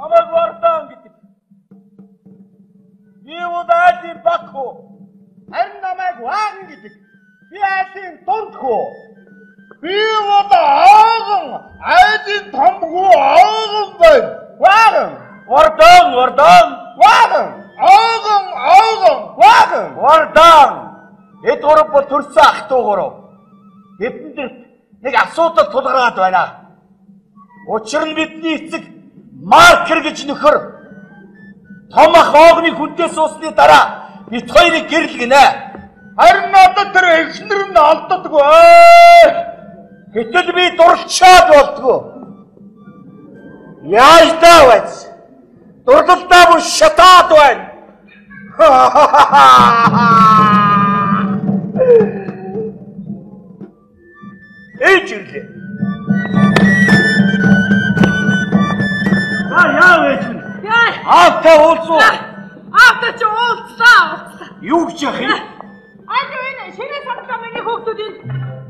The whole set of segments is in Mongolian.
Намайг вардан гэдэг. Би удаагийн баг хөө. Харин намайг вааган гэдэг. Би айлын дунд хөө. Би удаагийн айлын томгүй ааган байна. Вааган. Вардан. Вааган. Ааган. Вардан. Эд гурав бол төрсөн ах トゥ гурав. Бидэнд нэг асуудал тулгараад байна. Учир нь бидний эцэг Маркер гэж нөхөр том ах оогны хүнтэй суусны дараа бид хоёрыг гэрэл гинэ. Харин надад тэр эхнэр нь алддаггүй. Гэтэл би дурлцаад болдгоо. Яаж таавч? Дурлалтаа бүр шатаад байна. Эйчирлээ. Яа вэ? Автаа уулзуу. Автаа ч уулзлаа. Юу гэж яах юм? Энэ шинэ самтлаа миний хүүхдүүдийн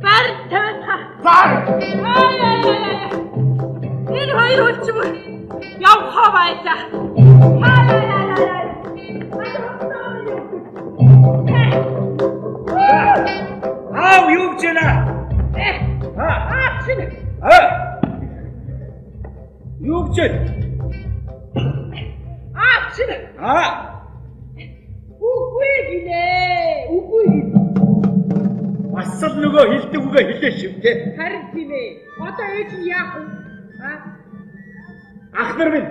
барь тавина. Зар. Энэ хоёр үлчмөр явхаа байлаа. Юу гэж яана? Шинэ. Юу гэж яана? Шинэ. Үгүй гинэ. Бас л нөгөө хэлдэг үгээ хэлээ шивтэй. Харин тийм ээ. Одоо ээж нь яах вэ? Ах нар минь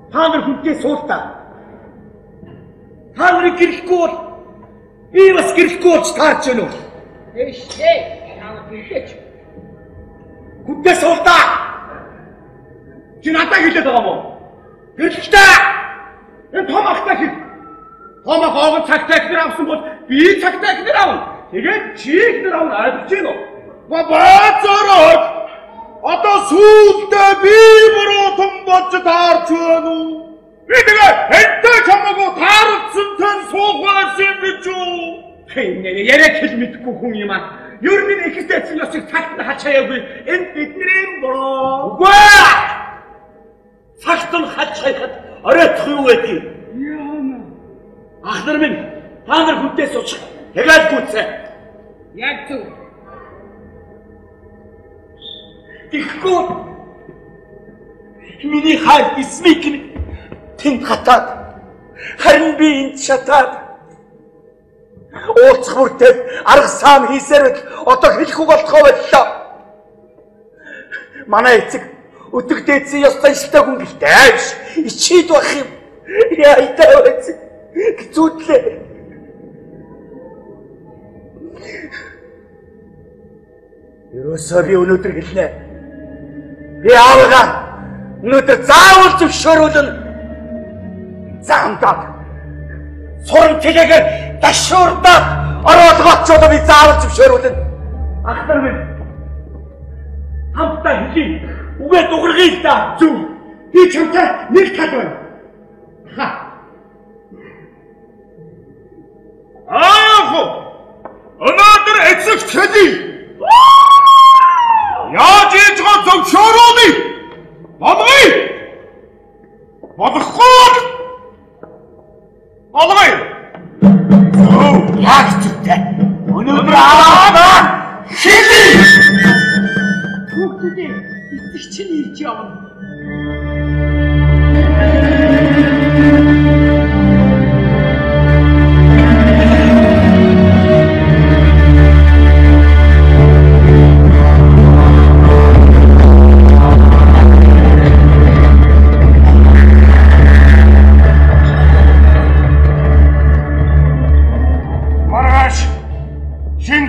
та нар хүнтэй суултаа. Та нарыг гэрхгүй бол би бас гэрхгүй болж таарч байна уу? Эшээ. Яагаад гэрхээч? Хүнтэй суултаа. Чи надад хэлээд байгаа мó? Гэрлээ. Энэ том ахтай хэл. Том ах оогон цагтаа ихнэр авсан бол би цагтаа ихнэр авна. Тэгээд чи ихнэр авна авч гин үү? Баазараа. Одоо сүүлдээ би буруу том болж таарч байна уу? Би тэгээд энтэй чамаагүй таарсан тань суугаас юм гэж үү? Яриад хэл мэдэхгүй хүн юм аа. Ер нь ихтэй эцэг ёсыг цагт хачаагүй. Энд бидний буруу. Үгүй. Цагт нь хачаахад оройтх юу байдгийг? Яана. Ах нар минь та нар хүнтэй суучих. Тэгээд гүцээ. Яг зөв. Тэгэхгүй миний хайр эсмийг тэнд хатаад харин би энд шатаад уулзах бүртээ арга саам хийсээр одоо хэлэхгүй болтгоо байлаа. Манай эцэг өдөр дээдсэн ёстой иштэй хүн гэлтэй биш. Ичээд байх юм. Яа идэ үз. Зүтлээ. Ерөөсөө би өнөөдөр хэлнэ. Би аавгаа өнөөдөр заавал зөвшөөрүүлнэ. Заамдаа. Суран тэгээгээр дашуурдаад ороолгоочоо би заавал зөвшөөрүүлнэ. Ах нар минь хамтдаа хэлий. Үгээ дугаргыг та зүг. Би чамтай нэг тал байна. Өнөөдөр эцэгт хэлий. Яаж ийж гоо зөвшөөрүүлнэ? Болгоё. Болгохгүй. Яаж зүгтэй? Өнөөдөр аваад хэлий. Хүүхдүүдээ эцэг чинь ирж явна.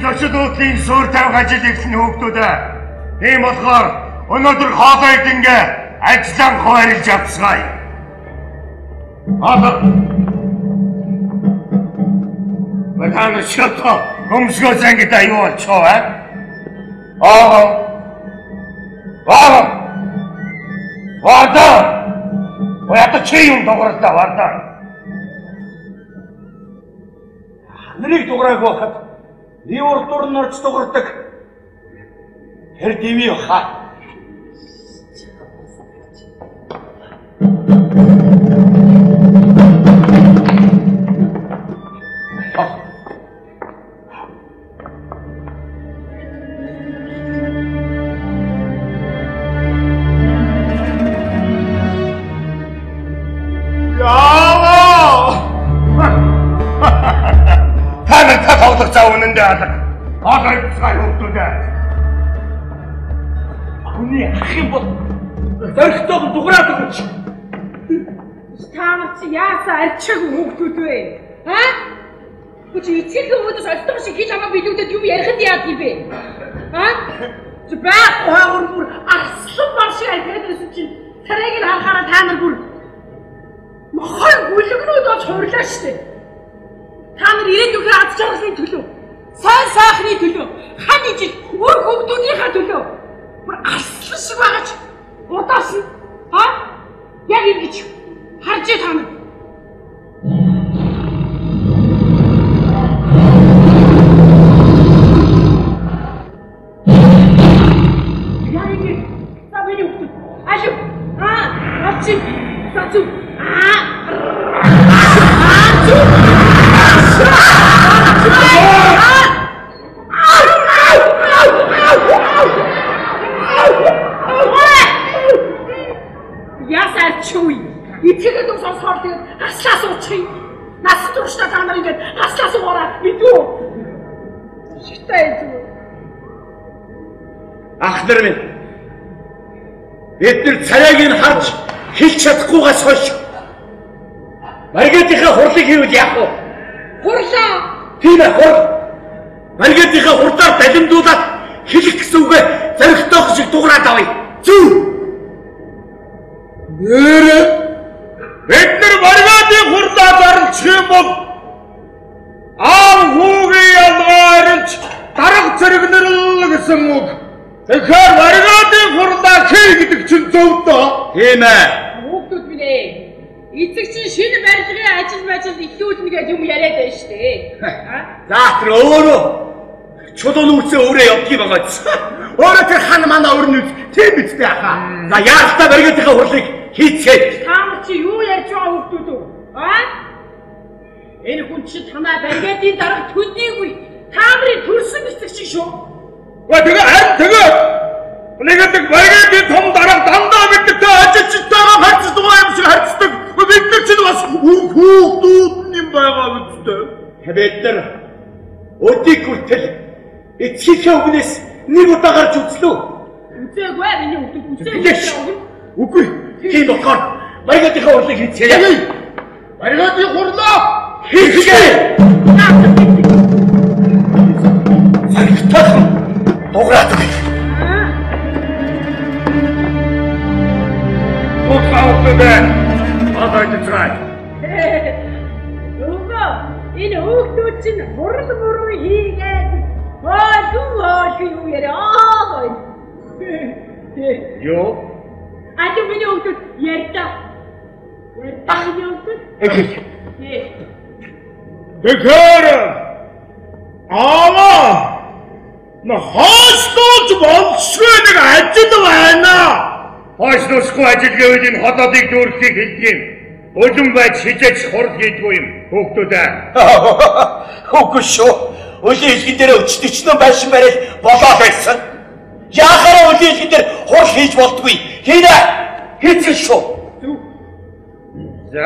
Зочдуудын суурь тавих ажил эхлэн хүүхдүүдээ. Тийм болохоор өнөөдөр хоолой идэнгээ ажлаа хуваарлж авцгаая. Батан шото гомсгоо зангида юу болчихоо Варда! Оята чи юм дууралтаа Варда. Нарыг дуурайг байхад би урдуур нь орж дуурдаг. Тэр дэви баха. Бид царайг нь харж хэлж чадахгүйгээс хойш Маргетийнхаа хурлыг хийвэл яах вэ? Хурлаа. Тийм ээ, хурл. Маргетийнхаа хурлаар далимдуулаад хэлэх гэсэн үгээ зоригтойх шиг дуурайд авъя. Зүг. Нэрэ бид нар Маргетийн хурлаа зарлчих юм бол аав хүүгийн ялгаарч дарга зэрэгнэрл гэсэн үг. Тэгэхээр Маргетийн хурлаа хий гэдэг чинь зөв дөө. Тийм ээ. Хүүхдүүд минь ээ. Эцэг чинь шинэ барилгын ажил ихлүүлнэ гэж юм яриад байна шүү дээ. За тэр өөрөө чулуун үрцээ өөрөө явдгийг байгаа ч. Өөрөө тэр хан манай өрнөд тийм бидтэй ахаа. За яалтаа Маргетийнхаа хурлыг хийцгээе. Та чи юу ярьж байгаа хүүхдүүд үү? Энэ хүн чи танаа Маргетийн дарга төдийгүй таамрын төрсөн эцэг шиг шүү. Тэгээ Нэгдэг Маргетийн том дарга дандаа бидтэй ажилчтайгаа харьцдаг юм шиг харьцдаг. Бид нар ч бас хүүхдүүд юм байгаа үстэй. Бид нар өдийг хүртэл эцгийнхээ өгнөөс нэг удаа гарч үзлөө. Үзээгүй миний хүүхдүүд үзээгүй. Үгүй. Тийм болохоор Маргетийнхаа хурлыг хийцгээе. Маргетийн хурлаа хийцгээе. Цагтаа дуурайд. Энэ хүүхдүүд чинь хурал муруу хийгээд хоолгүй юу яриа. Юу? Ач миний хүүхдүүд ярьдаа. Миний хүүхдүүд. Тэгэхээр хойшлуулж болшгүй нэг ажил байна. Хойшлуулахгүй ажил гэвэл энэ хотоодыг дүүрхийг хэлдэг юм. Ölüm байж хижээж хурд хийдгүй юм. Хүүхдүүдээ. Үгүй шүү. Өлийн хэлхий дээр өчтөчнөө байшин барил болоо байсан. Яахаараа өлийн хэлхий дээр хурд хийж болдгүй. Хийнэ. Хийцэн шүү. За.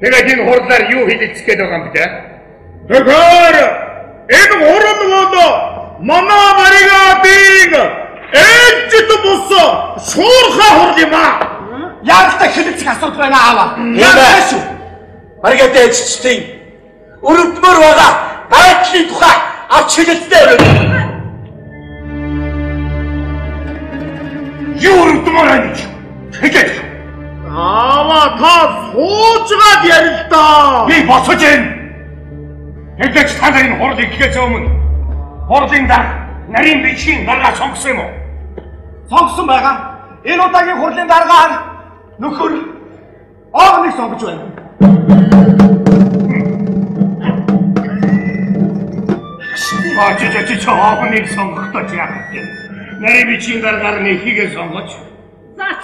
Тэгээд энэ хурдлаар юу хэлэлцэх гээд байгаа юм бэ? Тэгэхээр энэ хурд болоо манай Маргетийн ээлжид босоо шуурхаа хурд юм аа. Яалтаа хэлэлцэх асуудал байна аава. Яалтаа шүү. Маргетийн ээлжидтэй өрөвдмөр байгаа байдлын тухай авч хэлэлцтэй байна. Юу өрөвдмөр байна гэж хэлээд. Аава та суужгаад ярил л да. Би босож байна. Хэвлэж та нарын хурлыг хийхээс өмнө хурлын дарга нарийн бичгийн дарга сонгосон юм уу? Сонгосон байгаа. Энэ удаагийн хурлын даргаар нөхөр оогныг сонгож байна. Оогныг сонгохдоо яах вэ? Нарийн бичгийн даргаар нэхийгээ сонгож. За ч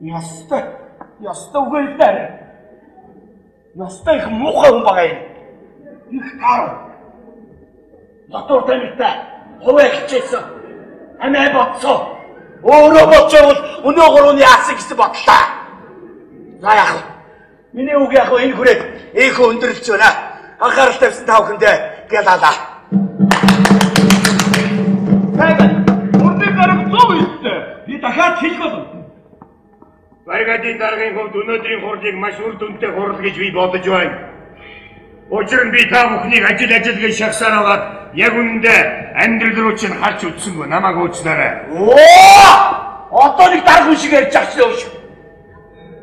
Ястай үгэлдээр. Ястай их муухай хүн байгаа юм. Их таа. Дотор танилтай хуваа хичээсэн. Амиа бодсоо. Өөрөө бодсоо өнөө гурваны яасан гэсэн бодлоо. За яах вэ? Миний үг яах вэ? Энэ хүрээд эхөө өндөрлөж байна. Анхаарал тавьсан та бүхэндээ гялалаа. Тайган, үрдээ гарах зов ийтэй. Би дахиад хэлэх болно. Бригадын даргын хувьд өнөөдрийн хурлыг маш үр дүнтэй хурал гэж би бодож байна. Учир нь би та бүхнийг ажил гэж шахсаар аваад яг үнэндээ амьдрал руу чинь харж үзсэнгүй намайг уучлаарай. Одоо нэг дарга хүн шиг ярьж байгаа ч л шүү.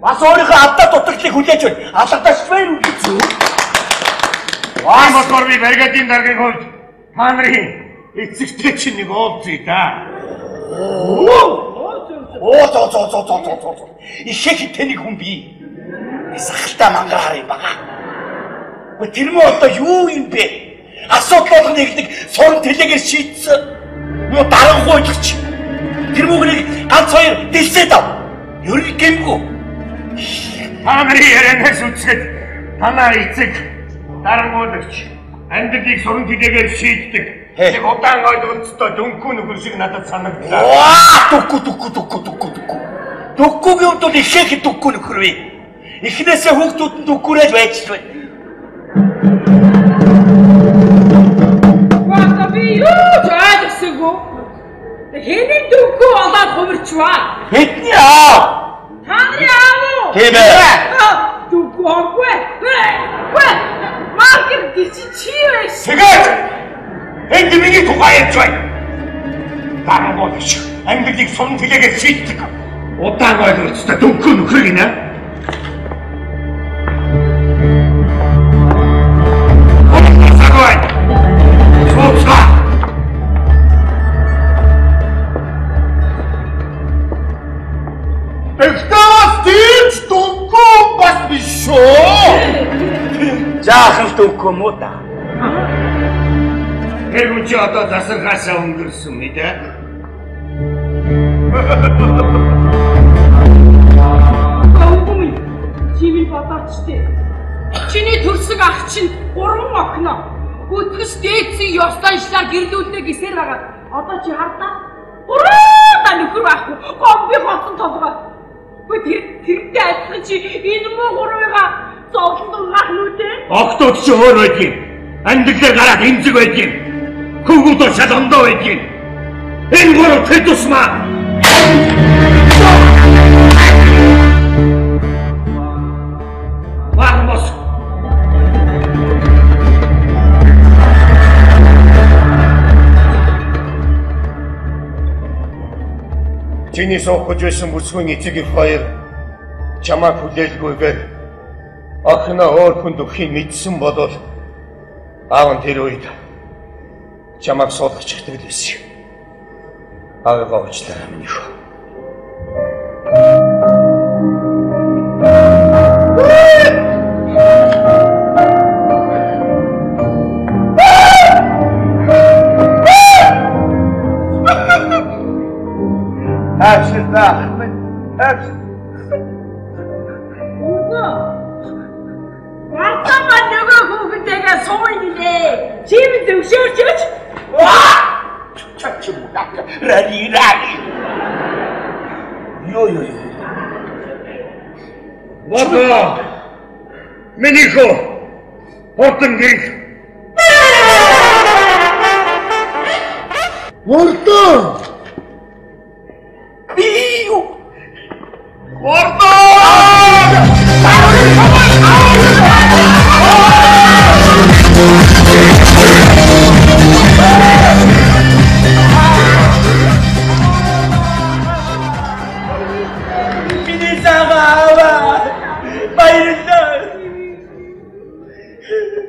Бас өөрийнхөө алдаа дутагдлыг хүлээж байна. Алгадаач байна уу гэж юу? Мотор би бригадын даргын хувьд та нарын эцэгтэй чинь нэг уулзъя да. Ишээ тэнийг хүн би. Сахалтай мангараар юм бага. Тэр мө одоо юу юм бэ? Асуудал болгоныг нэг суран тэлээгээр шийдсэн. Юу дарангуйлагч. Тэр мөгнийг ганц хоёр дэлсээд ав. Ер нь гэмгүй. Та нарын ярианаас үзэхэд танаа эцэг дарангуйлагч амьдралыг суран тэлээгээр шийддэг. Тэг удаан ойлголцтой дөнгөө нөхөр шиг надад санагдлаа. Дөнгөгийн хувьд бол ихээхэд дөнгөө нөхөр вэ. Эхнээсээ хүүхдүүд нь дөнгөрөөж байж байна. Ваа би юу жаадсаггүй. Хэний дөнгөө олоод хувирчваа. Хэдний аав? Ханри аав уу? Тийм ээ. Дөнгөөгүй. Маркер чи вэ? Тэгээд энд миний тухай ярьж байна. Дарангуйлагч амьдралыг суран тэлээгээр шийддэг. Удаан ойлголцтой дөнгөө нөхөр гинэ. Жаахан дөнгөө муу да. Тэр хүн чи одоо засанхаасаа өнгөрсөн мэдээ. Өвгүн чимээ бодоочтой. Чиний төрсөг ах чинь 3 окно. Бүтгэс дээдсийн ёслоншлаар гэрлүүлнэ гэсээр байгаа. Одоо чи хардаа 3 та нөхөр байхгүй. Гомби хотсон толгой. Тэртэй адилхан чи энэ муу 3-ыг зовлон дургах нүдэ. Октод чи өөр байдгийг. Амьдралаар гараад эмзэг байдгийг. Хөвгүүдөө шалгондоо байдгийг. Энэ гурав хэд тусмаа. Вармос. Чиний суух гэж байсан бүсгүй эцэг их хоёр чамаа хүлээлгүйгээр охиноо өөр хүнд өгөхийг мэдсэн бодвол аав нь тэр үед чамайг суулгах чигтгэл байсан. Аавгаа уучлаарай минийх. Ахмед. Вартамаа нөгөө хүүхдтэйгээ сууйнлээ. Чим зөвшөөрч өч. Чачи мудак. Ради. Йо. Бото. Минийхо. Хотон гэрх. Мордо. Биу. Мордо!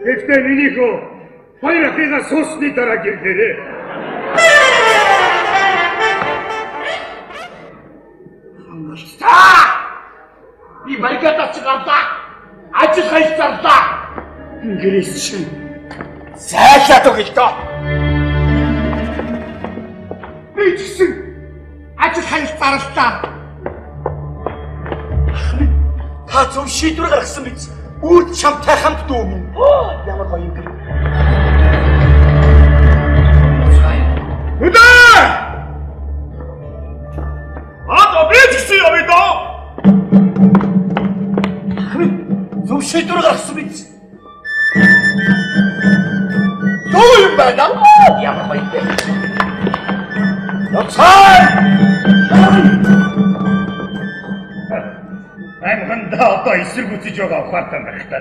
Гэхдээ минийхөө хоёр ахыгаа суусны дараа гэрлээрээ. Би баригадаач гарлаа. Ажил хайцарлаа. Инглиш чинь сайшаад өгөл тоо. Би ч гэсэн ажил хайцарлаа. Та зөв шийдвэр гаргасан биз. Үүд чамтай хамт дүү минь. Ямар гоё юм бэ? Хөдөө! Одоо би ч гэсэн явъя доо. Зөв шийдвэр гаргасан биз. Юу юм байна? Ямар гоё юм бэ? Яцай! Амхандаа одоо эсрэг үтэж байгаа ухаантай байх та.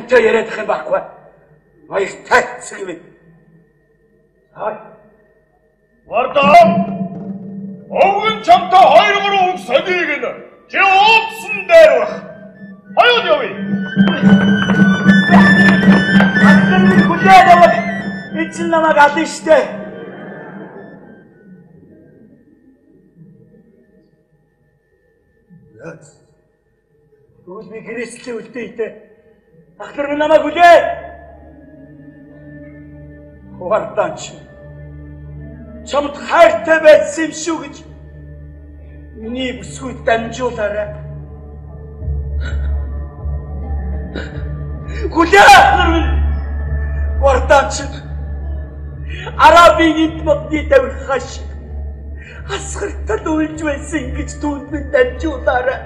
Тантай яриад их юм байхгүй. Баяртай цэг юм. Вардам! Овгон чамтай 2-3 үг соёыг нь чи ууцсан дээр бах. Хоёуд явъя. Атгын хүлээд аваад эцэн намайг ална штэ. Тэгвэл би гэрээслээ үлдээтэй. Ахлаар минь намайг хүлээ. Варданч. Чамд хайртай байсан юм шүү гэж миний бүсгүйд дамжуулаарай. Хүлээ ахлаар минь. Варданч. Арабын эд модны тавихаа шиг асгартад уйлж байсан ингэж түүнд минь дамжуулаарай.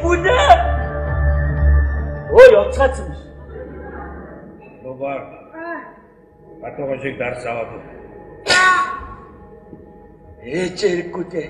Хүлээ. Ой, оцгацсан биш. Нобар. Атгаа шиг дарс аваад. Ээж хэрэггүй дээ.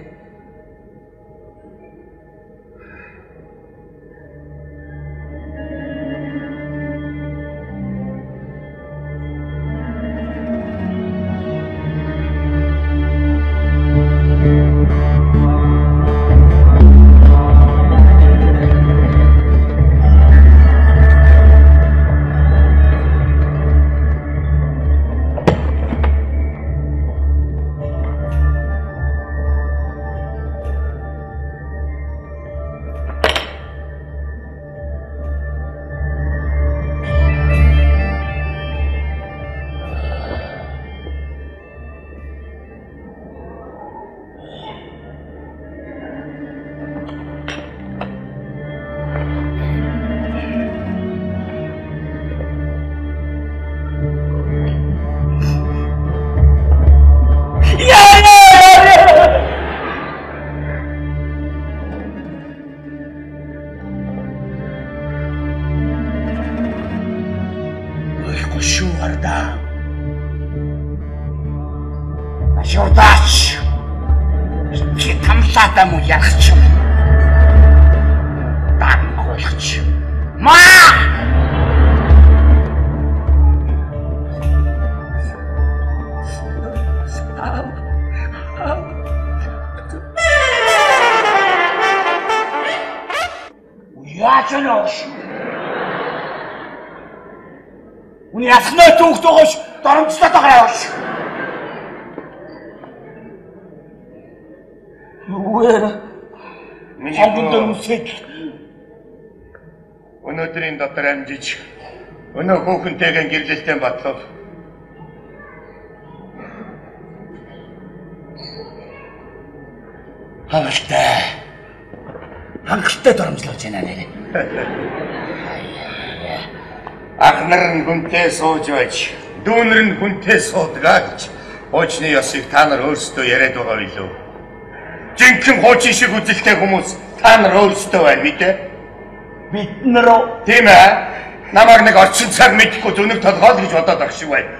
Журдач. Чи тамсаатаа муу ярахч. Дангуулгач. Маа! Яаж нөөш? Уни яснаа түүхтэйгош доромжлоод байгаа яваач. Үгээр агуулдаг үсэг. Өнөөдрийн дотор амжиж өнөө хөөхөнтэйгээ гэрлэлтэн батлав. Хангалттай доромжлуулж байна нэрээ. Ах нар нь хүнтэй сууж байж, дүүнэр нь хүнтэй суудаг гэж хуучны ёсыг та нар өөрсдөө яриад байгаа билүү? Жинхэнэ хуучин шиг үзэлтэй хүмүүс та нар өөрсдөө байна мэдээ? Бид нар тийм ээ. Намайг нэг орчин цаг мэдхгүй зүнэг толгой гэж бодоод байх шиг байна.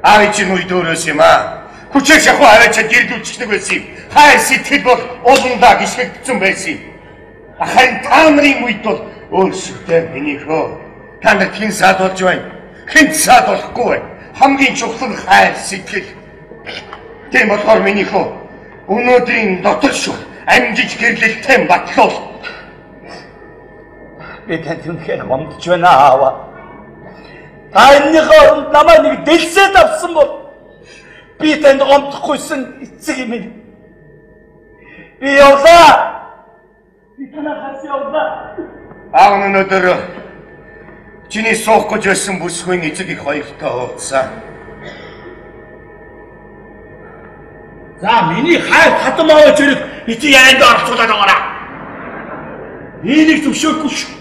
Аав чинь үед өөрөөс юм аа. Хүчээр шахуу аваачаад гэрдүүлчихдэг байсан юм. Хайр сэтгэл бол ууландаа гიშгэгдсэн байсан юм. Харин та нарын үед бол өөр шигтэй минийхөө. Та нар хэн саадуулж байна? Хэн саадуулахгүй байна? Хамгийн чухал нь хайр сэтгэл. Тийм болохоор минийхөө өнөөдрийн дотор шүү амжиж гэрлэлтэй батлуул. Би танд үнэхээр гомдож байна аава. Та энэний хооронд намайг нэг дэлсээд авсан бол би танд гомдохгүйсэн эцэг юм. Би явлаа. Би танаас явлаа. Аав өнөөдөр чиний суух гэж байсан бүсгүй эцэг их хоёртой уулзсан. За миний хайр хатам аваач хэрэг эцэг ярианд орцуулаад байгаараа. Энийг зөвшөөрөхгүй шүү.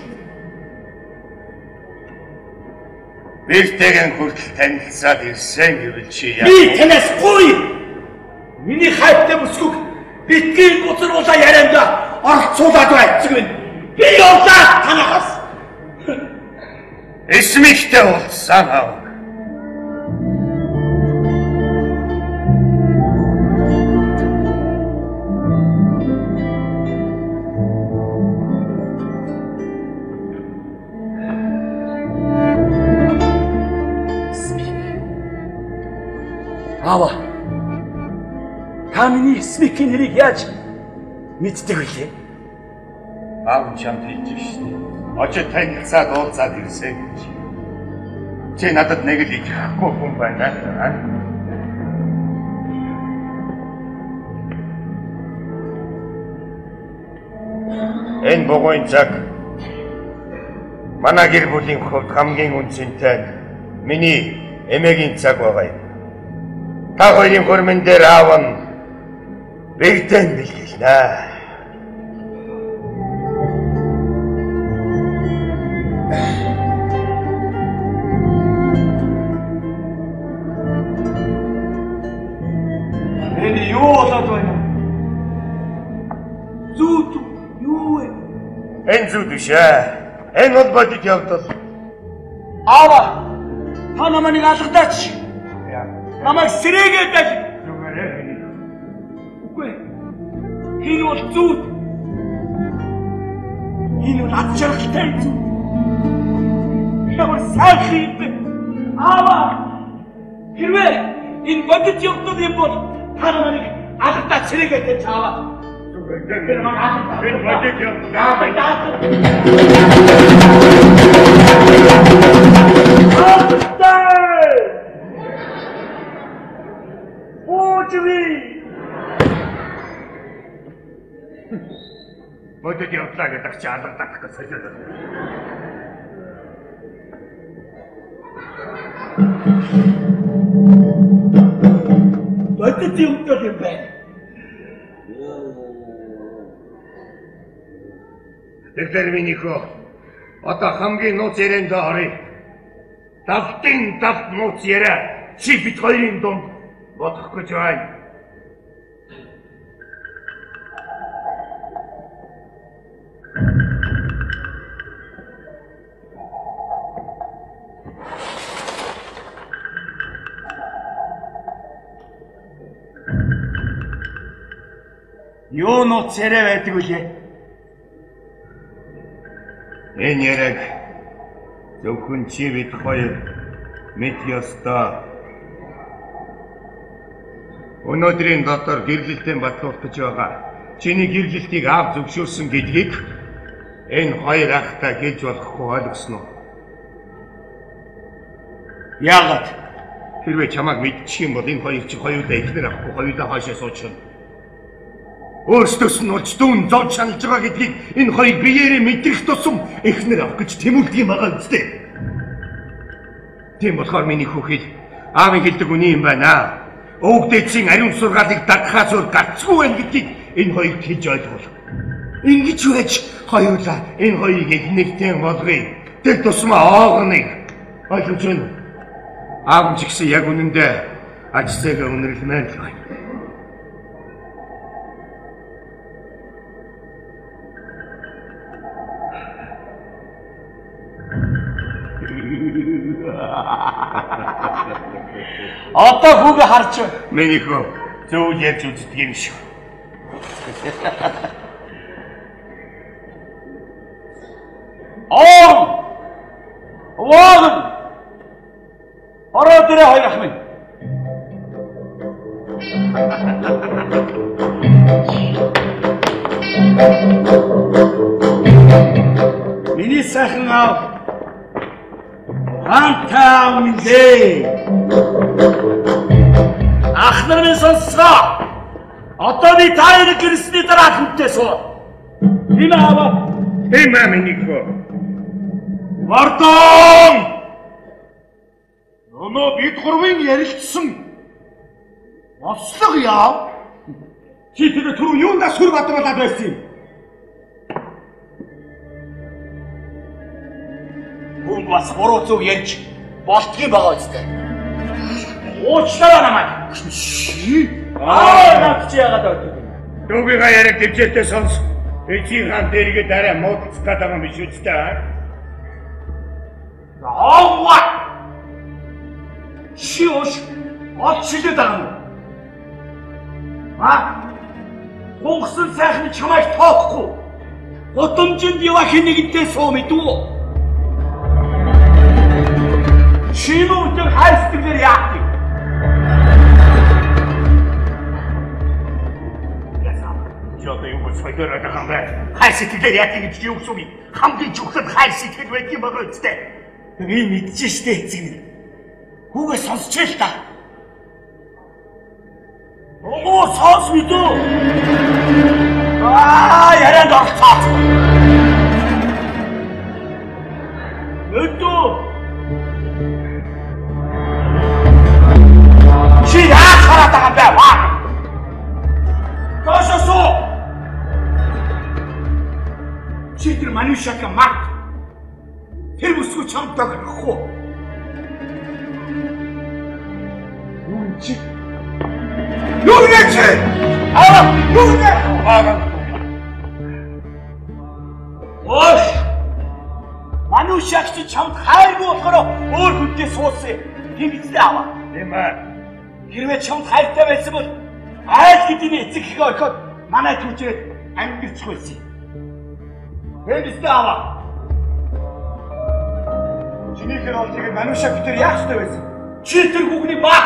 Бэлтгэн хүртэл танилцаад ирсэн гэвэл чи яа? Би танаас гуй. Миний хайртай бүсгүйг битгий гоцруулаа ярианд орцуулаад байна эцэг минь. Би явлаа танаас. Эсмэгтэй уулзсан аав. Аава. Та миний эсмикийн нэрийг яаж мэддэг вэ? Аав чамд хэлж штэ. Очиж танилцаад уулзаад ирсэн гэж. Чи надад нэг л их хахгүй хүн байна аа. Энэ богойн цаг манай гэр бүлийн хувьд хамгийн үнцэнтэй миний эмээгийн цаг байгаа юм. Та хоёрын хөрмөн дээр аав нь бэлдэн бэлгэлнэ. Энэ юу болоод байна? Зүуд юу вэ? Энэ зүуд биш ээ. Энэ бол бодит явдал. Аава! Та намайг алгадаач. Намайг сэрээгээд даа. Үгүй. Энэ бол зүуд. Энэ бол ад жаргалтай зүуд. Ямар сайхан юм. Аава! Хэрвээ энэ бодит явдал юм бол та намайг алгадаач сэрээгээд даа аава. Энэ бодит явдал. Бодит явдлаа гэдэг чи алгадах гэж солиод байна. Бодит явдал юм байна. Тэгэхээр минийхөө одоо хамгийн нууц ярианд оръё. Давтын давт нууц яриа чи бид хоёрын дунд бодох гэж байна. Юу нууц яриа байдаг үлээ? Энэ яриаг зөвхөн чи бид хоёр мэд ёстой. Өнөөдрийн дотор гэрлэлтийн батлуулж байгаа. Чиний гэрлэлтийг аав зөвшөөрсөн гэдгийг энэ хоёр ахтай хэлж болохгүй ойлгосноо. Яагаад? Хэрвээ чамайг мэдчих юм бол энэ хоёр чи хоёулаа ихнэр авахгүй хоёулаа хаашаа суучихна. Өөрсдөөс нь олж дүүн зовж шаналж байгаа гэдгийг энэ хоёр биеэрээ мэдрэх тусам ихнэр авах гэж тэмүүлдэг юм байгаа үстэй. Тийм болохоор миний хүүхэд аавын хэлдэг үний юм байна. Өвөг дээдсийн ариун сургаалыг дагахаа зур гарцгүй байна гэдгийг энэ хоёрт хэлж ойлгуул. Ингэж байж хоёулаа энэ хоёрыг их нэгтэн болгоё. Тэр тусмаа оогныг ойлгомжтой. 아군 직스 яг үнэндээ ажлыг өнөрлөмээр л байна. Одоо хүүгээ харж Миний хөө зөв ярьж үздэг юм шиг. Вон! Ороод ирээ хоёр ах минь. Миний сайхан аав Антаа минь. Ах нар минь сонсоо. Одоо би таарыг гэрсний дараа хүнтэй суу. Энэ аваа. Хэмээ миний хөө. Мартон! Өнөө бид гурвын ярилцсан бослого яав? Чи тэр түрүү юундаа сүр бадруулаад байсан юм? Хүн бас буруу зөв ярьж болтгийн байгаа үстэй. Уучлаарай намайг. Наад чи яагаад өгдөг юм? Дүүгийнхаа яриаг дэмжээтэй сонс. Эцгийн хаан дээргээ дараа муудалцах гэдэг юм биш үстэй. Аава! Чи ууш олчлээд байгаа юм. Хунгасан сайхан чамайг тоохгүй. Гудамжинд яваа хинэгэнтэй суу мэдвүү. Чи нүдээр хайстгэлээр яах вэ? Одоо юу гэж söyдөрөд байгаа юм бэ? Хайр сэтгэлээр яах гэж юу гэсэн үг? Хамгийн чухал хайр сэтгэл байдаг юм байгаа үстэй. Би мэдэж штэ эцэг минь. Хүүгээ сонсч л та. Оо сонс мэдүү. Яриад орцоо. Мэдүү. Чи яах хараад байгаа юм бэ? Тососоо. Чи тэр манушака мат. Тэр бүсгүй чамд тохирохгүй. Нүгнэч! Нүгнэ! Оош! Манушаак чи чамд хайргүй болохоор өөр хүнтэй суусан. Тийм эцтэй аваа. Тийм ээ. Хэрвээ чамд хайртай байсан бол айл гэдгийг эцэг их орхиод манай түүчээд амьдэрчих байсан. Тийм эцтэй аваа. Чиний хэр бол тэгээд манушаак тэр яах ёстой байсан? Чи тэр хүүхний баг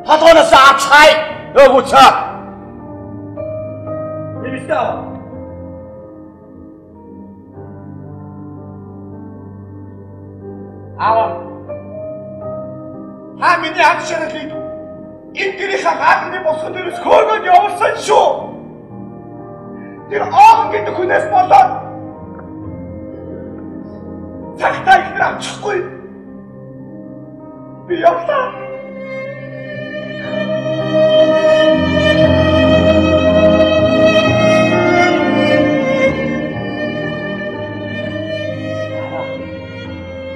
толгоноос авч хай. Өгөөцөө. Нэмэстэ. Миний ад шаналыг энэ гэрийнхаа хаалганы босгон дээрээс хөөгөөд явуулсан шүү. Тэр аав гэдэг хүнээс болоод цагтаа ихнэр авчихгүй. Би явлаа.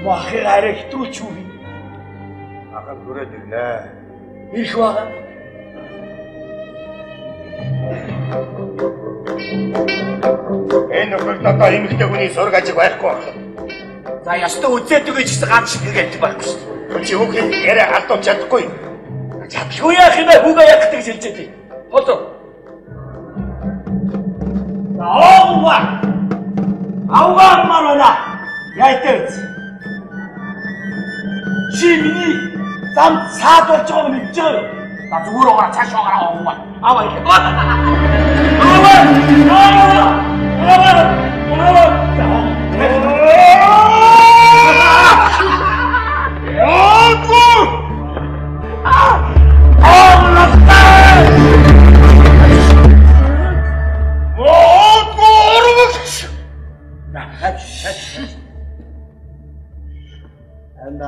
Махэр арай хэтрүүч үү? Ахад хүрээд ирлээ. Ирэх байгаа. Энэ нөхөд одоо эмэгтэй хүний сураг ажиг байхгүй байна. За ястаа үзээдэг гэж гэсэн ганц шиг хэлдэг байхгүй шүү. Чи хүүхний яриа алдуулж чадахгүй. Чадлгүй яах юм бэ? Хүүгээ яах гэж хэлж дээ. Хото. Аава! Аава марана. Яйтэц. Чи миний зам саад болж байгааг мэдж байгаа. На зүгээр угаа цааш угаа аваа. Аава их.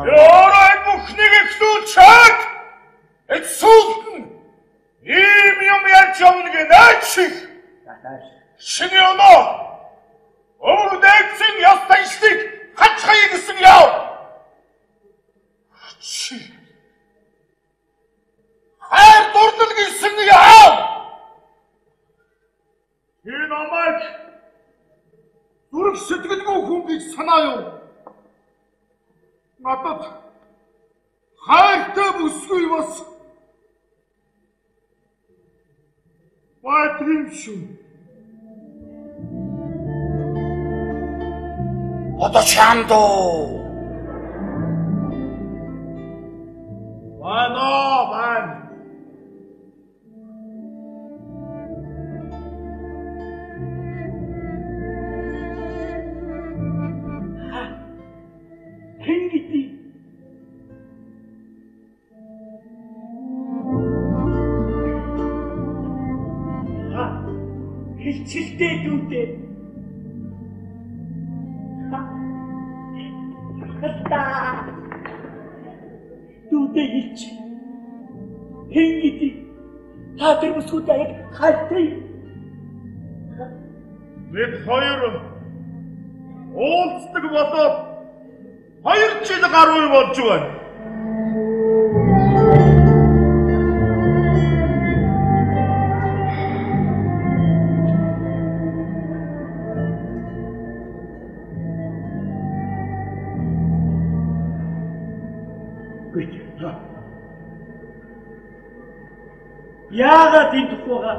Яарай бүхнийг ихтүүлчээд эцсүүлтэн ийм юм яаж явныг наач шинэ өнөө өвгдэгцэн ястайшлыг хачхай гэсэн яв зүрх сэтгэлгүй хүн гэж санаа юу? Надад хайртай бүсгүй бас баатрим шүү. Одоо чамдоо. Бан. хэн гэдэг хилчилтэй дүүтэй дүүтэй хилч хэн гэдэг та тэр бүсгүүдээ яг хайртай Бид хоёр уулздаг болоод 2 жил гаруй болж байна. Яагаад энэ тухайга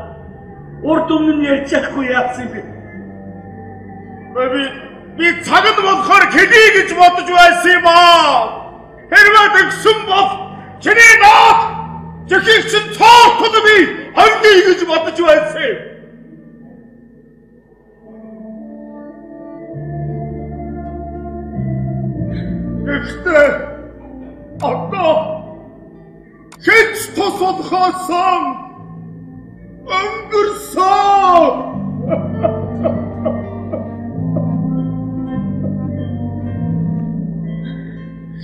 урд өмнө нь ярьж чадахгүй яасан бэ? Би цагт болохоор хэдий гэж бодож байсан юм аа. Хэрвээ тэгсэн бол чиний нот чихийг чинь цоотод би хандъя гэж бодож байсан. Гэхдээ одоо хэч тусалхаасан өнгөрсөн.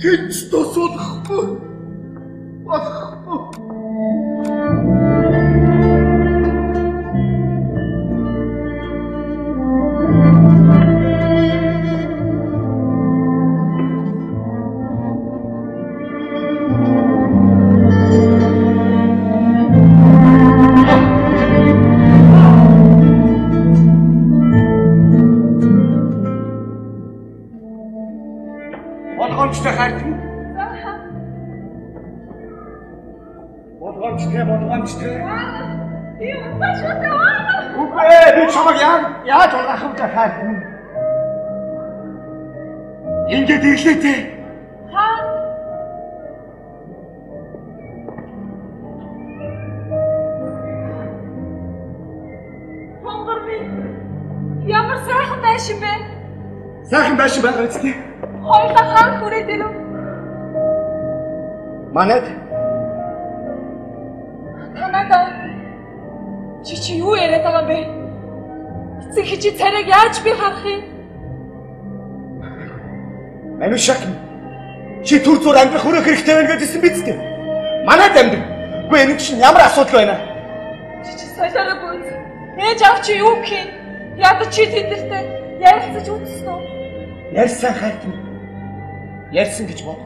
Хэч тусалхгүй болохгүй. Болгоомжтой хайртай. Болгоомжтой. Би унтчихсан. Үгүй би чамайг яаж болгох вэ хайртай. Ингээд ирлээтэй. Хонгор би ямар сайхан байшин бэ? Сайхан байшин байгаа үстэй. Хоёулаа хаан хүрээд ирв. Манайд Танада чи юу яриад байгаа юм бэ? Эцэг чи царайг яаж би харах юм? Манушак чи төр зур амьдрах хөрөх хэрэгтэй байна гэдсэн биз дээ. Манайд амьдрах. Үгүй энэ чинь ямар асуудал байна? Чи солиороо бүүз. Ээж аав чи юу гэх юм? Ядаж чи тэдэртэй ярилцаж үзсэн үү? Ярьсан хайртай. Ярьсан гэж бод.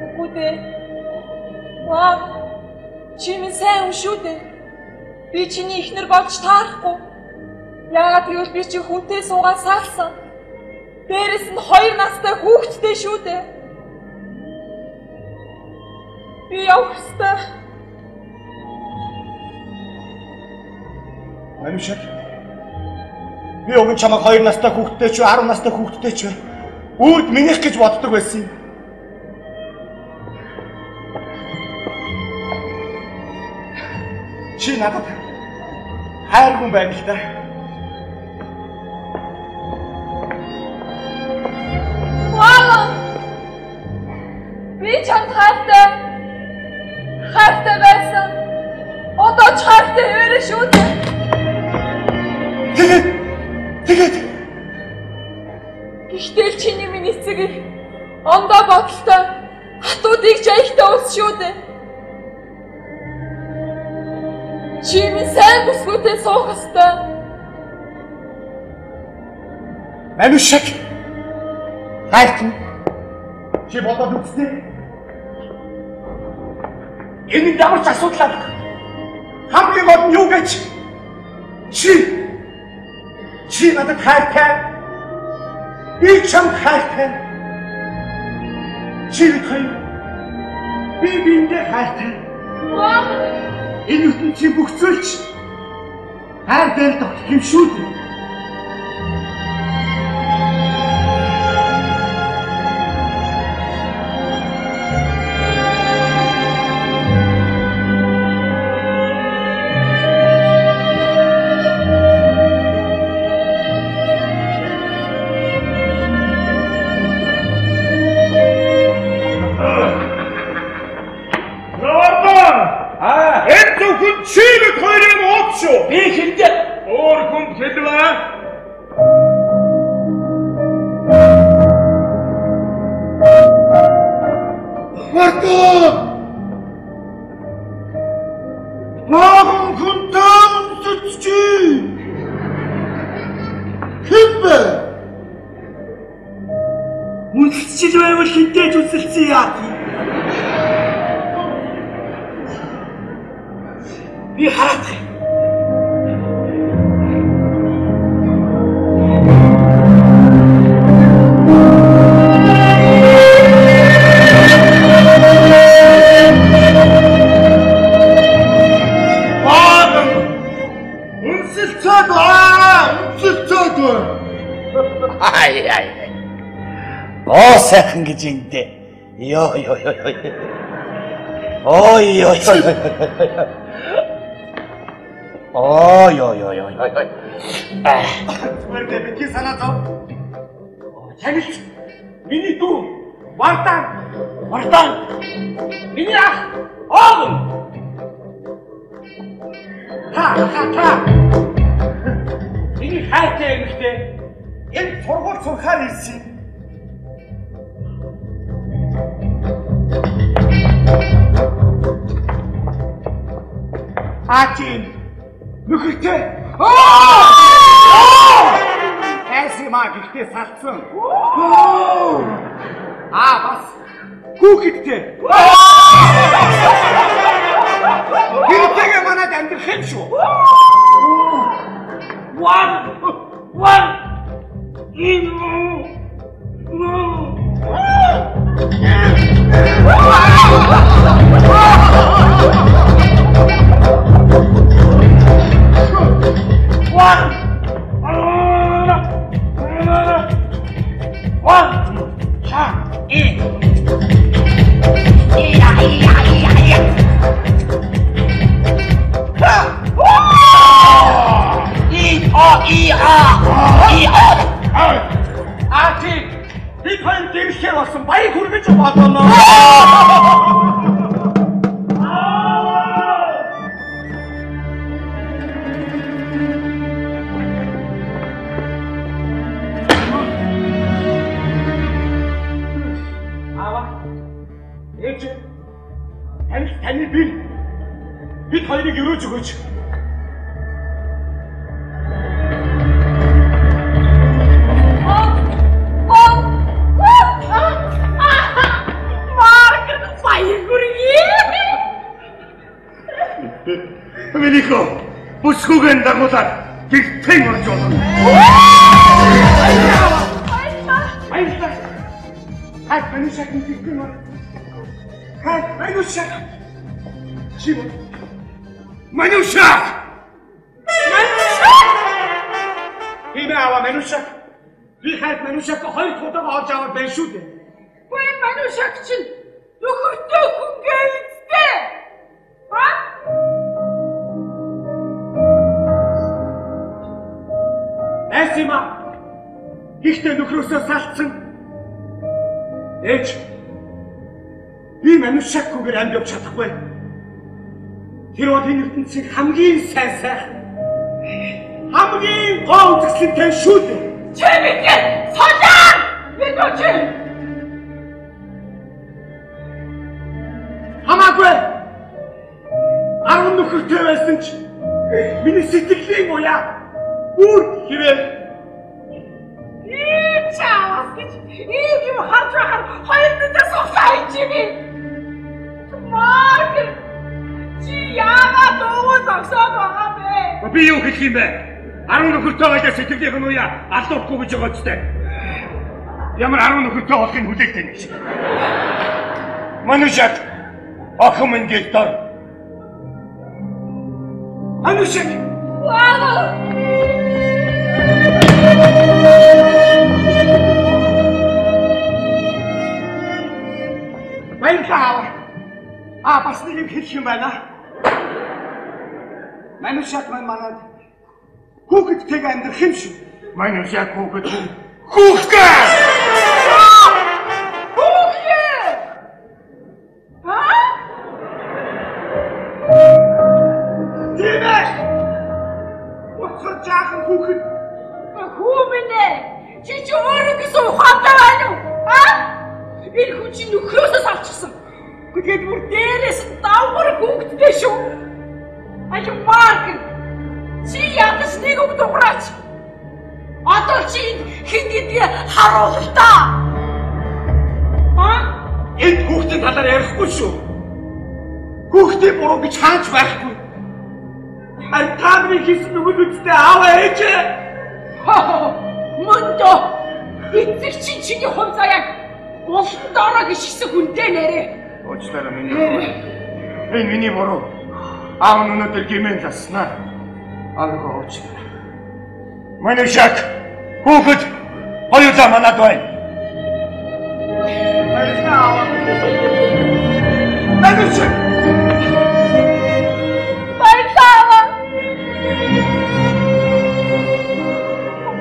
Үгүй дээ. Ваа. Чи минь сайн хүн шүү дээ. Би чиний ихнэр болж таарахгүй. Яагаад гэвэл би чи хүнтэй суугаад саалсан. Дээрээс нь 2 настай хүүхэдтэй шүү дээ. Би явах ёстой. Манушак. Би өгөн чамайг 2 настай хүүхэдтэй ч 10 настай хүүхэдтэй ч үрд минийх гэж боддог байсан юм. Чи надад хайргүй байна л да. Ваа! Би чамд хайртай байсан. Одоо ч хайртай өрөө шүү дээ. Тэгээд Гэхдээ чиний миний эцэг ондоо бодолтой хатуудыг жаягтай ус шүү дээ. Чи минь сайн бүсгүйтэй суух ёстой. Манушак. Хайртай. Чи бодоод үзтээ. Энэ ямар ч асуудал хамгийн гол нь юу гэж? Чи надад хайртай. Би чамд хайртай. Чи бид хоёр би биендээ хайртай. Энэ ертөнцийн бүх зүйлч хайр дээр тогтох юм шүү дээ. Би хиндэ өөр хүн хэлвэ. Марто! Наахан хүнтэй үнсэлчи! Хинбэ? үнсэлж байвал хинтээж үнсэлсэн яа. Би хараад сайхан гэж эндээ. Йоо. Ой. Мөрдөө би санаа. Ягч. Миний дүү Вартан. Миний ах Огн. Та. Миний хайртай эмэгтэй энэ сургууль сурахаар ирсэн. Ачин нөхөртэй эсмаа гихтэй салцсан. Бас хүүхэдтэй. Гэртэйгээ манад амьдрах юм шүү. One. Бид хоёр дэршээ болсон баяр хүргэж бодоно. Таны бид хоёрыг өрөөж өгөөч. Минийхөө бүсгүйгэн дагуулаад гэртэн орж болно. Баярлалаа. Хай манушак гэртэн ор. Хай манушак. Чив. Манушак. Имаа манушак. Би хай манушак хоёр удаа орж аваад байна шүү дээ. Гүн манушак чинь нөхөртэй хүн гэлтэй. Эсима ихтэй нөхрөөсөө салцсан. Ээж би манушакгүйгээр амьд явж чадахгүй. Тэр бол энэ ертөнцийн хамгийн сайн хамгийн гоо үзэсгэлэнтэй шүү дээ. Чи бидээ солиан! Бидөөч! Хамаагүй! 10 нөхөртэй байсан ч миний сэтгэлийн уяа үр хിവэр. Чаавас гэж ийм харж байгаа хоёр мэдээс усаа ичими. Марк чи яагаад дууг зогсоод байгаа бэ? Би юу хэлэх юм бэ? 10 нөхөртэй байлаа сэтгэлийнх нь уяа алдахгүй гэж байгаа ч тийм. Ямар 10 нөхөртэй болохыг хүлээлтэй нэг шиг. Манушак охин минь гэлдор. Манушак. Вау! Баярлалаа. Бас нэг юм хэлэх юм байна. Манушак манад хүүхэдтэйг амьдрах юм шүү. Манушак хүүхэд. Тиймээ! Уцаа жаахан хүүхэд. Хүү минь ээ. Чи өөрөө гэсэн ухаантай байна уу? Энэ хүн чинь нөхрөөсөө авчихсан. Тэгээд бүр дээрээс давхар хүүхэдтэй шүү. Марк. Чи ядаж нэг үг дуурайч. Одоо чи хэн гэдгийг харуул та. Энд хүүхдийн талаар ярихгүй шүү. Хүүхдийн буруу гэж хааж байхгүй. Альтамны хийсэн нүгэлүүдтэй аваа ээж. Мондо. Эцэг чиний хувцаа яг болон дороо гიშгсэн хүнтэй нэрээ. Уучлаарай миний буруу. Энэ миний буруу. Аав нь өнөөдөр гимэн заснаа. Аврагаа уучлаарай. Манушак хүүхэд хоёулаа манад байна. Манушак. Баярлалаа.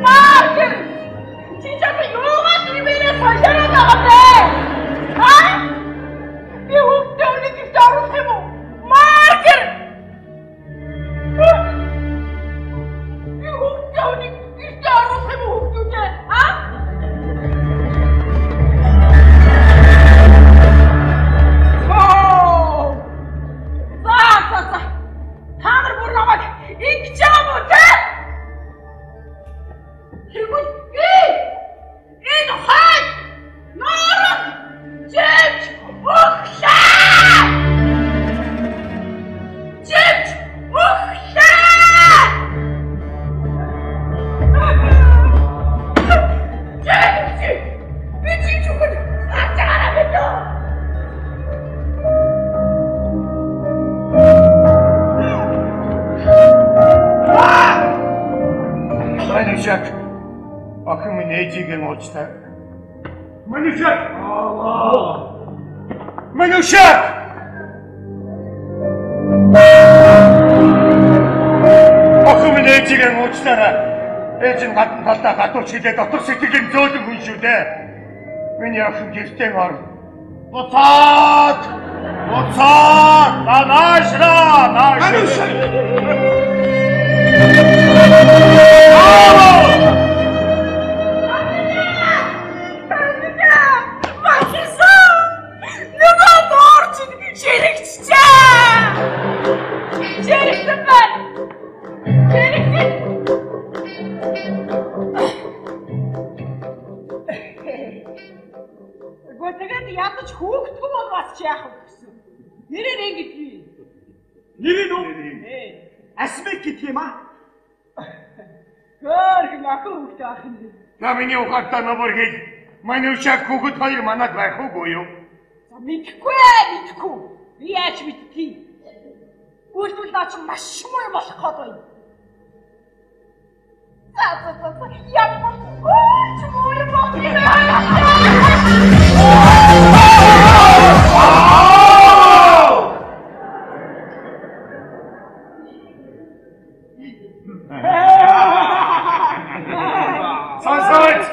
Марк! Чи чамд юугаар нэмэрээ солиороод байгаа бэ? Би хүүхдээ өнөдөрт оруулах юм уу? Марк! Би хүүхдээ өнөдөрт оруулах юм уу хүүхдүүдээ? Та нар бүр намайг ингэж юм уу те? Тэгвэл энэ хай норон жимч ухлаа! Жимч ухлаа! Жимч! Би жимч ухлаа! Хачаараа битүү! Манушак охин минь ээжийг нь уучлаа. Манушак! Манушак! Охин минь ээжийг нь уучлаарай. Ээж нь гадна талдаа гадууч хэлээ дотор сэтгэлийн зөөлөн хүн шүү дээ. Миний охин гэртээ орно. Буцаад! Наашраа! Манушак! Тэгээд ядаж хөөгдгөө бол бас ч яах вэ гэсэн. Нэрээр ингэж би. Нэр нь үү? Асмик гэх юм аа. Гэр махуу хөөгд ах юм. На миний ухаалтаа номер хэл. Манушак хүүхэд хоёр манад байх уу юу? За мэдхгүй. Би яаж мэдтий? Үйлдэл наач маш муу юм болох гээд байна. За ямар муу юм болох юм. Сонсооч!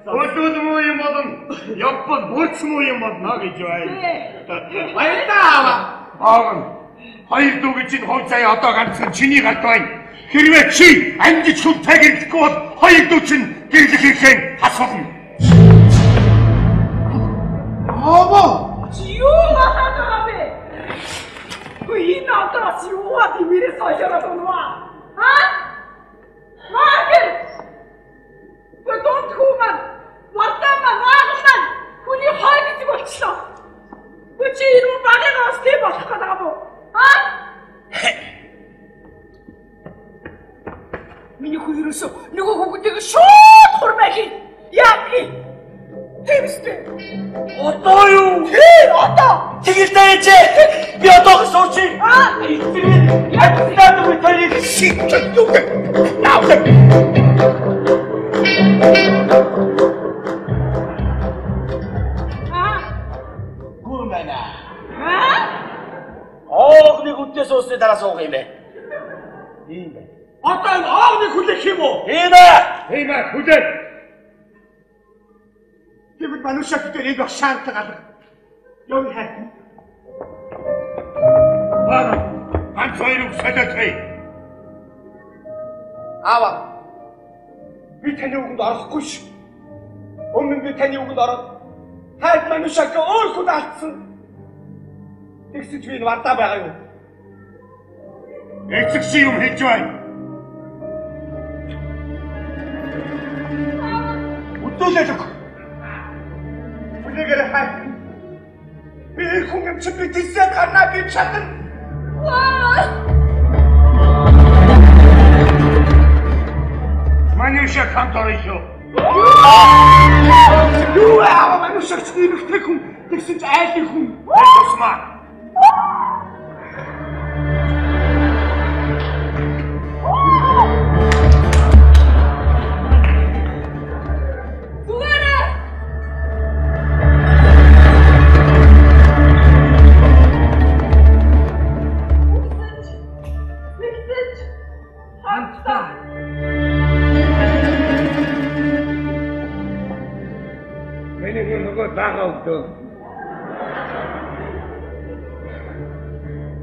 Өдөөд муу юм болон Япон бүрч муу юм болно гэж байна. Баярлалаа. Аавн хоёр дүүг чинь хувьцаа одоо ганцхан чиний галд байна. Хэрвээ чи амжиж хүнтэй гэрлэхгүй бол хоёр дүү чинь гэрлэх хэрэгээ асуулна. Юу махаа бэ? Энэ надаас юу адимэрээ сошиалаад оноо. Марк! Гот хууман, вартама нааглан хүний хой гэж болчихлоо. Чи ирүү багаас тийм болох гэдэг юм уу? Миний хөрөөс шийдэл юу гэх наавлаа. Гүмэнэ. Оогны хүнээс уусны дараа суух юм бэ? Тийм бэ. Одоо энэ оогныг хүлээх юм уу? Тийм ээ. Тийм ээ, хүлээн. Тэгвэл манушаа гэдэг энэ шаардлагатай алга. Юу хайх? Бага. Ганц хоёрыг солиоцгоё. Аава. Би таны үгэнд орохгүй ш. Өмнө би таны үгэнд ороод хайд манушааг өөр хүн алдсан. Тэгсэж би энэ вардаа байгаа юу? Эцэг чи юм хийж байна. Үтүүлээд өг. Үнэгээр хайд. Би хүн юм чи би тийсээд гарнаа би чадна. Манюша конторыг юу? Юу аа манушаач нэмэгтэй хүн тэгсэж айлын хүн. Тусмаа. Бага өгдөө.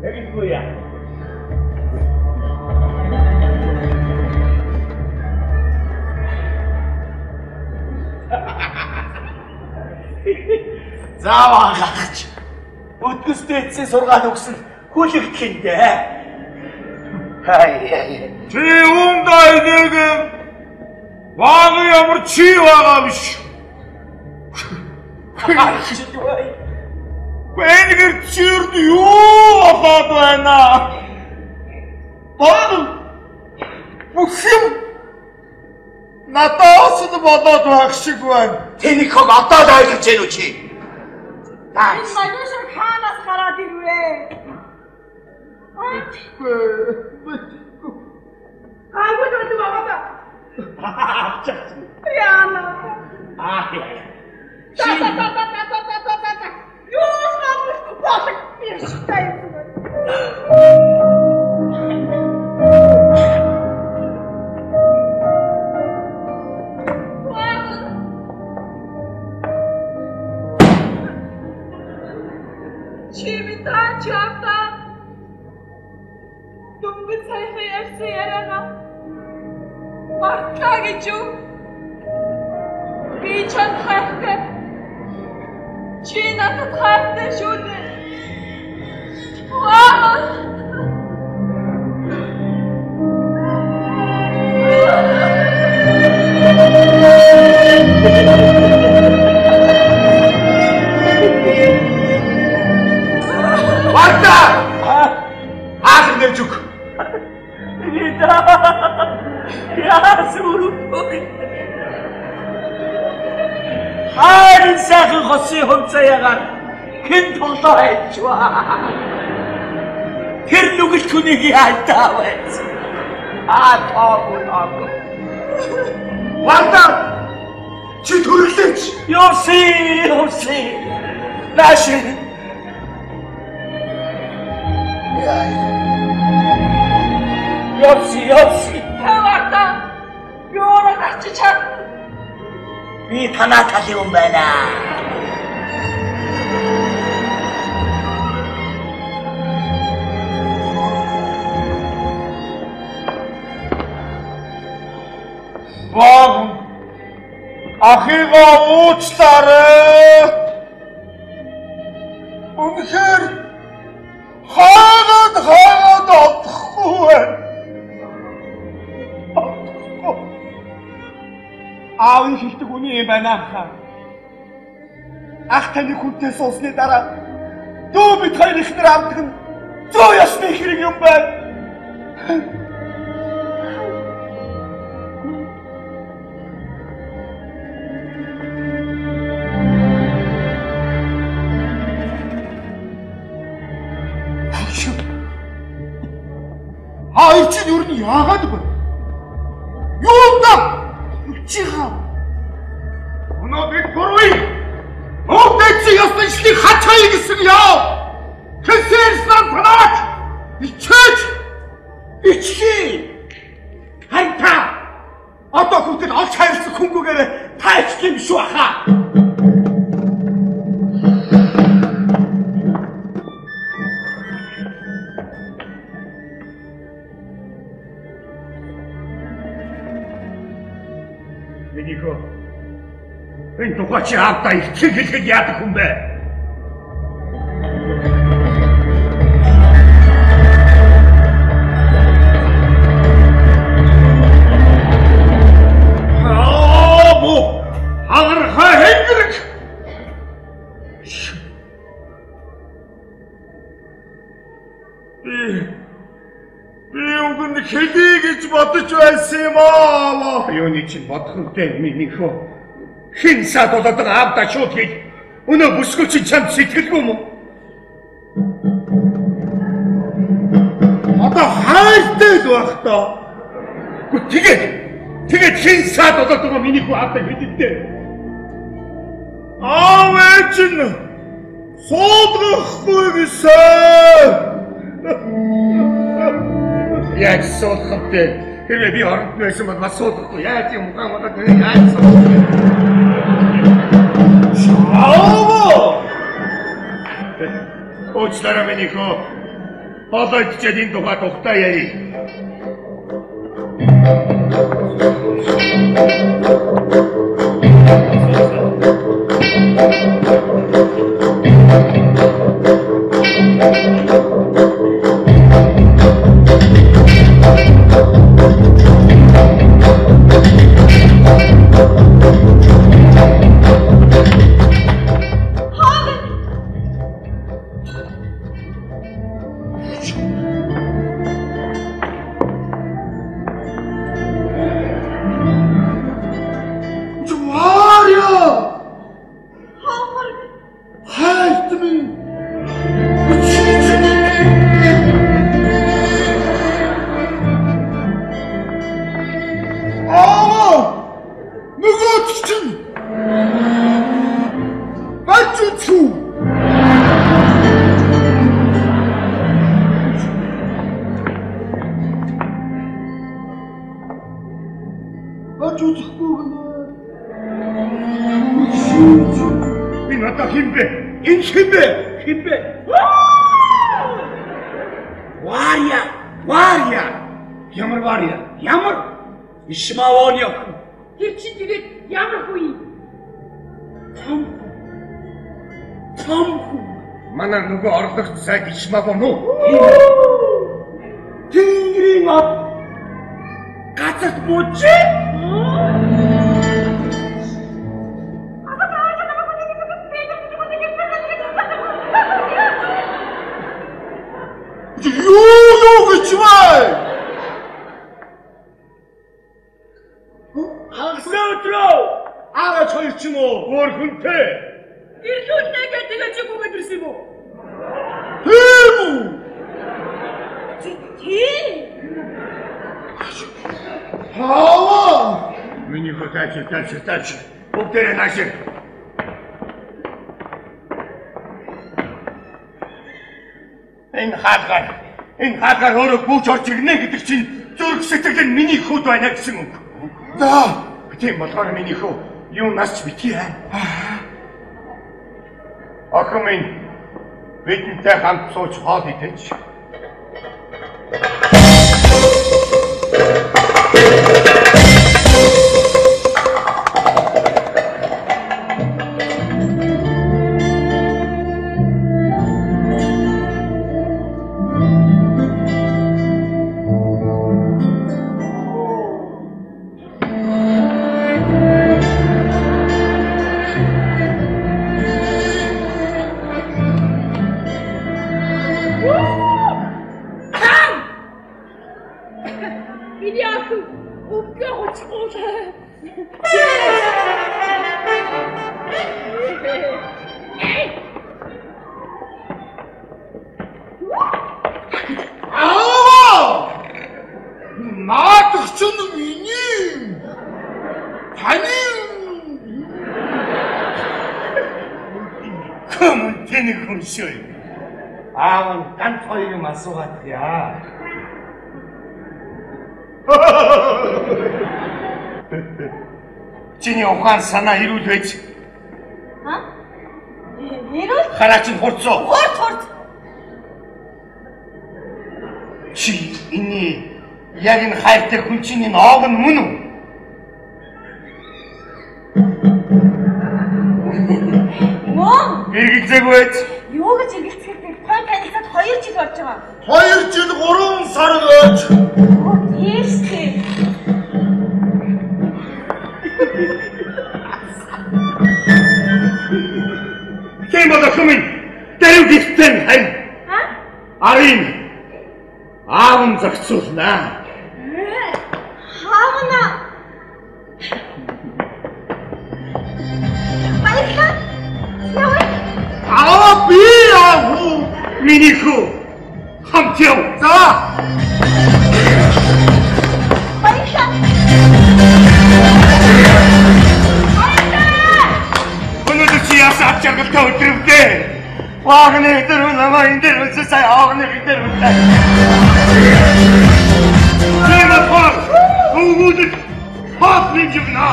Эггүй яа. Зааваагаач. Өдгөстэй эцсийн сургаал өгсөн хүлэгдэх юм дээ. Хай. Чи үүндээ нэг баг ямар чи байгаа биш. Бэнэгэр чирд юу болоод байна? Бод. Мөхөм. Надаас нь болоод байх шиг байна. Тэнийг хог одоо л ойлгож байна уу чи? Энэ манушаа хаанаас гараад ирвэ? Агуу дүү аваа. Яна. Та. Юу надад болох биштэй. Чими тачаата. Дүнгийн сайхан ярьсан яриага. Мартлаа гэж юу? Би чам хайхтай. Чи надад хайртай шүү дээ. Варта! Аах нэржүк. Рита. Яасүрү. Хайрын сайхан хосын хувцаяагаар хэн тоглоо хайчваа. Тэр нүгэл хүнийг яалтаа байц. Таагүй. Варта! Чи төрлөөч. Ёси. Наши. Ёси. Таварта. Ёо гарч чад. Би танаа талын хүн байна. Баг. Ахигаа уучлаарай. Үнэхээр хаагаад одохгүй байна. Аавын хэлдэг үний юм байна хаа. Ах таны хүнтэй суусны дараа дүү бид хоёр ихнэр авдаг нь 100 ясны хэрэг юм байна. Хоёр чинь юу яагаад вэ? Юундаа? Чихаа. Өнөө бид гурвын Мөнхөдийн ёсны шлийг хачаая гэсэн яа. Тэсэрсэн танаач. Ичээж. Ичхий. Хайта. Одоо хүүхэд олж хайрсан хүнгүүгээр тайч юм шүү хаа. Минийхөө энэ тухайч аавдаа их хэлэхэд яадаг хүн бэ? Хагархаа хэвгэрэг! Би үгэнд хэлий гэж бодож байсан юм аа. Юуны чинь бодох үнтэй минийхөө. Хин сад болоод аавдаа шууд хэл. Өнөө бүсгүй чинь чамд сэтгэлгүй юм уу? Одоо хайртай л байх таа. Тэгээд хин сад болоод минийхөө аавдаа хэлдээ. Аав чинь суудгахгүй гэсэн. Яг суудах вэ? Хэрвээ би оронд байсан бол бас суудахгүй. Яаж юм хамаагаад яаж суудах вэ? Шаава! Уучлаарай минийхөө. Болоод ч энэ тухай тухтай яри. Ишмаоны охин. Тэр чинь тэгээд ямар хүү юм? Том хүү. Манай нөгөө орлогч сайд Ишмаон уу? Тэнгэрийн ав. Газарт бууж. Юу гэж бай? Агаач хоёр ч юм уу? Өөр хүнтэй. Ирлүүнээ гэдэг чи бүгд ирсэн юм уу? Тийм үү? Тийм. Хаа! Миний хотач. Бүгдээ наашиг. Энэ хаагаар өөрөө гүйж орж ирнэ гэдэг чинь зүрх сэтгэл нь миний хүүд байна гэсэн үг. За, тийм болохоор миний хүү юу насч битгий аа. Охин минь бидэнтэй хамт сууж хоол идэж. 그러면 되는 것이오. 아원 깐토이만 쏘았야. 진이 환사나 이루되지. 이루? 하나쯤 홀쏘. 홀. 지 이니 이야기는 할 때 군친이 너건 문우. 뭐? 일기재고했지. Юуг зэрэгцэхдээ той танилцаад 2 жил болж байгаа. 2 жил 3 сар гэж. Тийш тий. Кемода хүмин дэвгистэн хэн. Арин аавн зохицуулнаа. Хаана? Баярлалаа. Аа би аав миний хүү хамт яв. За. Баярлалаа. Өнөөдөр чи ясаад жаргалтай өдрөвдөө. Ваагны дөрөв намаа энэ дэр үсэ сая аавны дээр үлдээ. Нэмэ пар. Өгөөд хат нэгвна.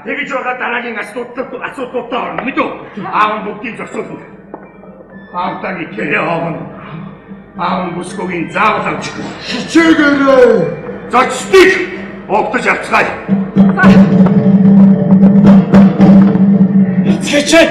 Тэгж байгаа дараагийн асуудлуудаа орно мэдүү. Аав бүгдийг зогсоолно. Аавтаги тэрэ овно. Аав бүсгүйн заавал авч. Хичээгээрээ. Зочдыг оптож авцгаая. Эцгэчээ.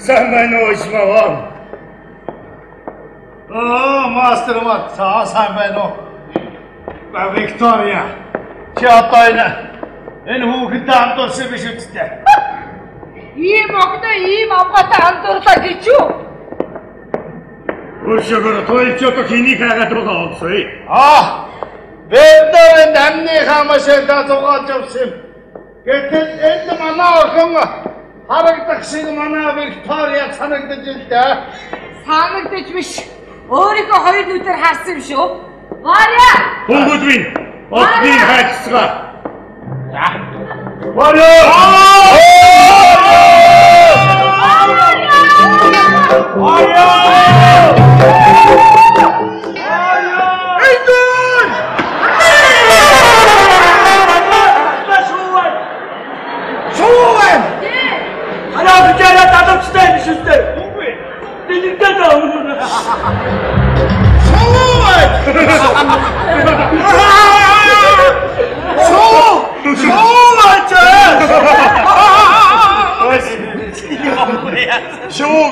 Сайн исмаван. Мастер Мат, сайн байна уу? Ба Виктория. Чи одоо энэ хүүхэдтэй хамтурсан биш үстэй. Ийм огтой ийм амгатай хамтурлаа гэж юу? Өшөөр тойлчото хэнийг хагаад байгаа олсоё. Бэдэн амны хамашаа зугааж явсан. Гэтэл энэ манай охин харагдах шиг манай Виктория санагдаж илдээ. Санагдаж биш. Өөрийнхөө хоёр нүдээр харсан юм шүү. Варя! Бүгдвийн отны хайцгаа. За. Варя! Варя!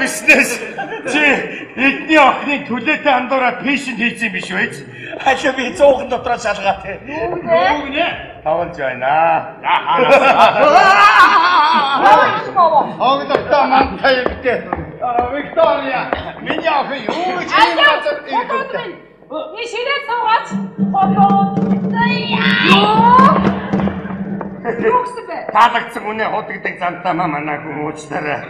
ирснээс чи эдний охины төлөөтэй андуураа пэшн хийсэн биш үү? Хашаа би 100 дотроос шалгаа те. Юу нэ? Тоглож байна. Хоогдолтой мантай юмтэй. Виктория, миний охин юу гэж ийм газар ирдэг? Ни ширээ суугач. Хот. Юу гэсэн бэ? Таалагдсан үнэ худагдаг зантамаа манаа хүн уучлаарай.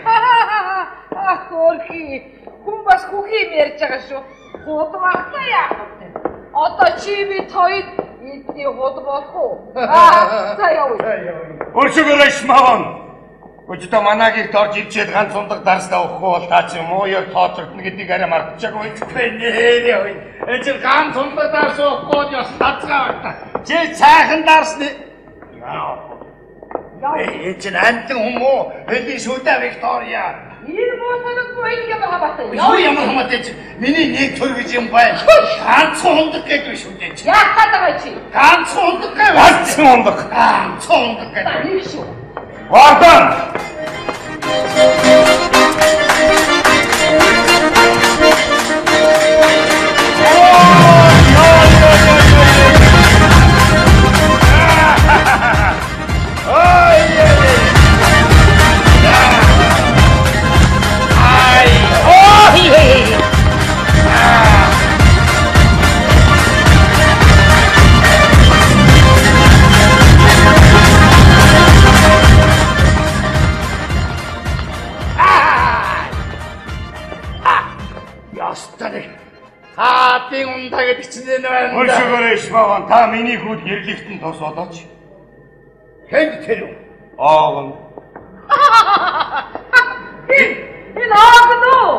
Ах хөрхи. Хүн бас хүүхий юм ярьж байгаа шүү. Худвахтаа яах вэ? Одоо чи би тоyd эдний худ болох уу? За явъя. Өршөөрэй шмааван. Өчигдөр манай гэрт орж ирчээд ганц ундаг дарсдаа өгөхгүй бол таа чи мууяр тооцогдно гэдгийг арай мартчихаагүй. Нэрээ ой. Эцэг ганц ундаг дарс өгөхгүй яс тацгаа багта. Чи цаахан дарсны. Эцэг антэн хүмүүс хэдий шүдэ Виктория. Энэ боталгүй юм хабатай. Юу ямар хамаатай миний нэг төр гэж юм байна. Ганц ундаг гэдэг шүү дээ. Яахад байгаа чи? Ганц ундаг гэв. Ганц ундаг. Ганц ундаг гэдэг. Нэг шүү. Вардан! Хаатын ундаа гэдэг чинь энэ байна. Өршөөрэй шмааван та миний хүүд гэрлэгтэн тус болооч. Хэнд тэр үү? Аавн. Энэ аавн уу?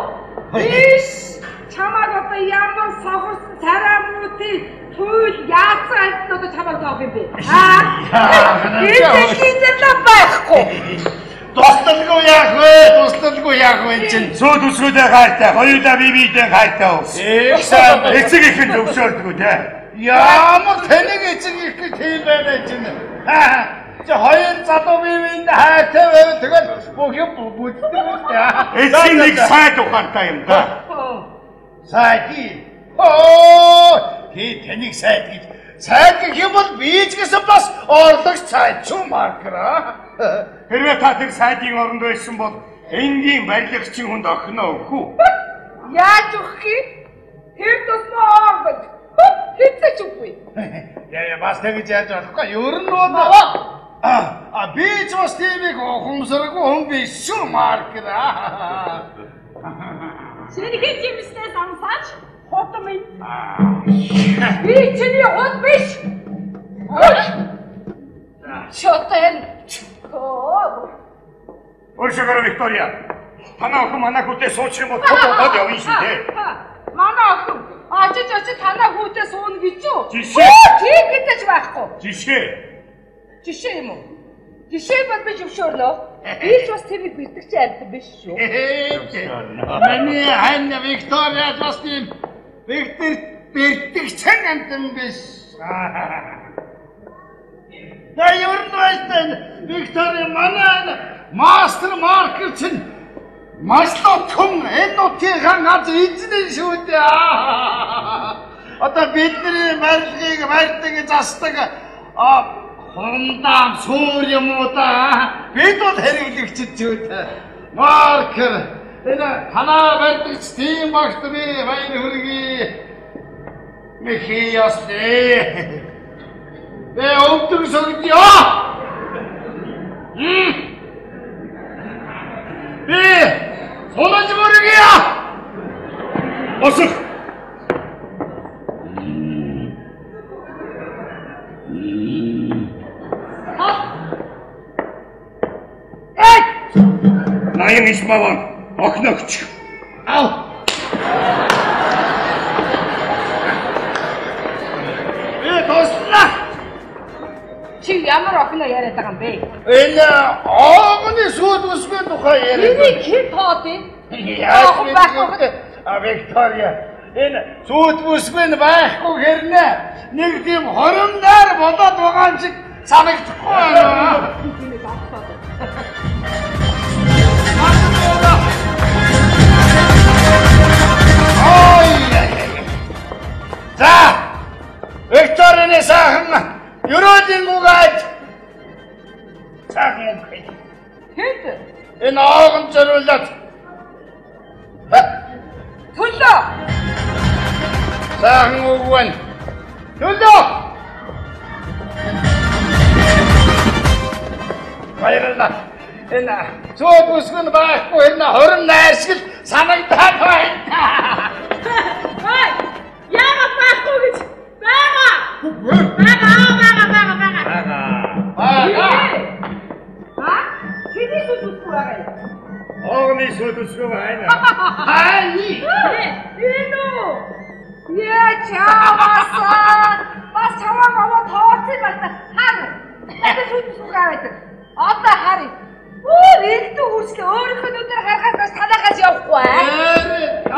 Иш чамаг одоо ямар сохорсон царамнуудын туйл яасан айтнууд чамаг заах юм бэ? Энэ хинзэлээ байхгүй. Тусдалгүй яах вэ чинь сууд үсгүүдээ хайртай хоёулаа бибидээ хайртай ус. Эцэг ихэн төвшөөрдгөө те. Ямар тэнэг эцэг их тийм байна чинь. Чи хоёр залуу бибинд хайртай байвал тэгэл бүх юм бүтдэг яа. Эцэг нэг сайд ухаантай юм да. Сайд. Тий тэнэг сайд гэж. Сайд гэх юм бол бийжгээс бас орлогч сайд ч юм маркера. Хэрвээ та тэр сайдын оронд байсан бол энгийн барилгачийн хүнд охиноо өгөх үү? Яаж өгөх юм? Тэр тусмаа оогд. Хэцэж үгүй. Яа бас тэгж яаж болохгүй. Ер нь бол би ч бас тийм их ухамсаргүй хүн биш шүү маркера. Сэрхэн жимснээс ансаач хотом ин. Би чиний хот биш. Шотен. Өршөөрэй Виктория. Танаа охин манай хүүтэй суучих юм бол тод явна шүү дээ. Манай охин очиж танаа хүүтэй суuna гэж юу? Жишээ. Тийм гэдэж байхгүй. Жишээ юм уу? Жишээ бод би зөвшөөрнө. Би ч бас тийм бэлтгэж амьд биш шүү. Миний хань Виктория бас тийм бэлтгэж амьд биш. Да ер нь байсан Виктория манай мастер маркер чинь маш том энэ нутгийн ганц эзэн шүү дээ. Одоо бидний барилгыг барьдаг застдаг хондаам суур юм уу да. Бид бол хэрэглэгчд шүү дээ. Маркер энэ танаа барьдаг тийм багт би баяр хүргэе. Михиастэй. Бэ өвдөг согдё. Би сонож мөргийа. Босох. Наян ишмаван окногч. Ау. Чи ямар охиноо яриад байгаа юм бэ? Энэ оогны сууд усгүй тухай яриад. Энийг хэн тоодын? Яах вэ? Виктория. Энэ сууд усгүй байхгүй хэрнэ. Нэг тийм хоромноор болоод байгаа юм шиг санагдахгүй байна. За! Викторины сайхан ерөөлийн муугаад цагаан хэл. Тэд Энэ оогон зориулаад төлөө. сайхан өгвэн. Төлөө! Баярлалаа. Энэ цоо бүсгэн байхгүй энэ 20 найрсгал санагдаад байна. Ой! Яагаад байхгүй гэж? Бага! Хэдий сүдүсгүй байгаа юм? Оогны сүдүсгүй байна. Хай! Энүү! Яа чааваа! Бас чаваа мава тооцсон байна. Хаа. Хэдий сүдүсгүй байгаа. Одоо харъя. Нэгдүү хүрчлээ өөрийнхөө нүдээр харахаас танахаас явахгүй аа.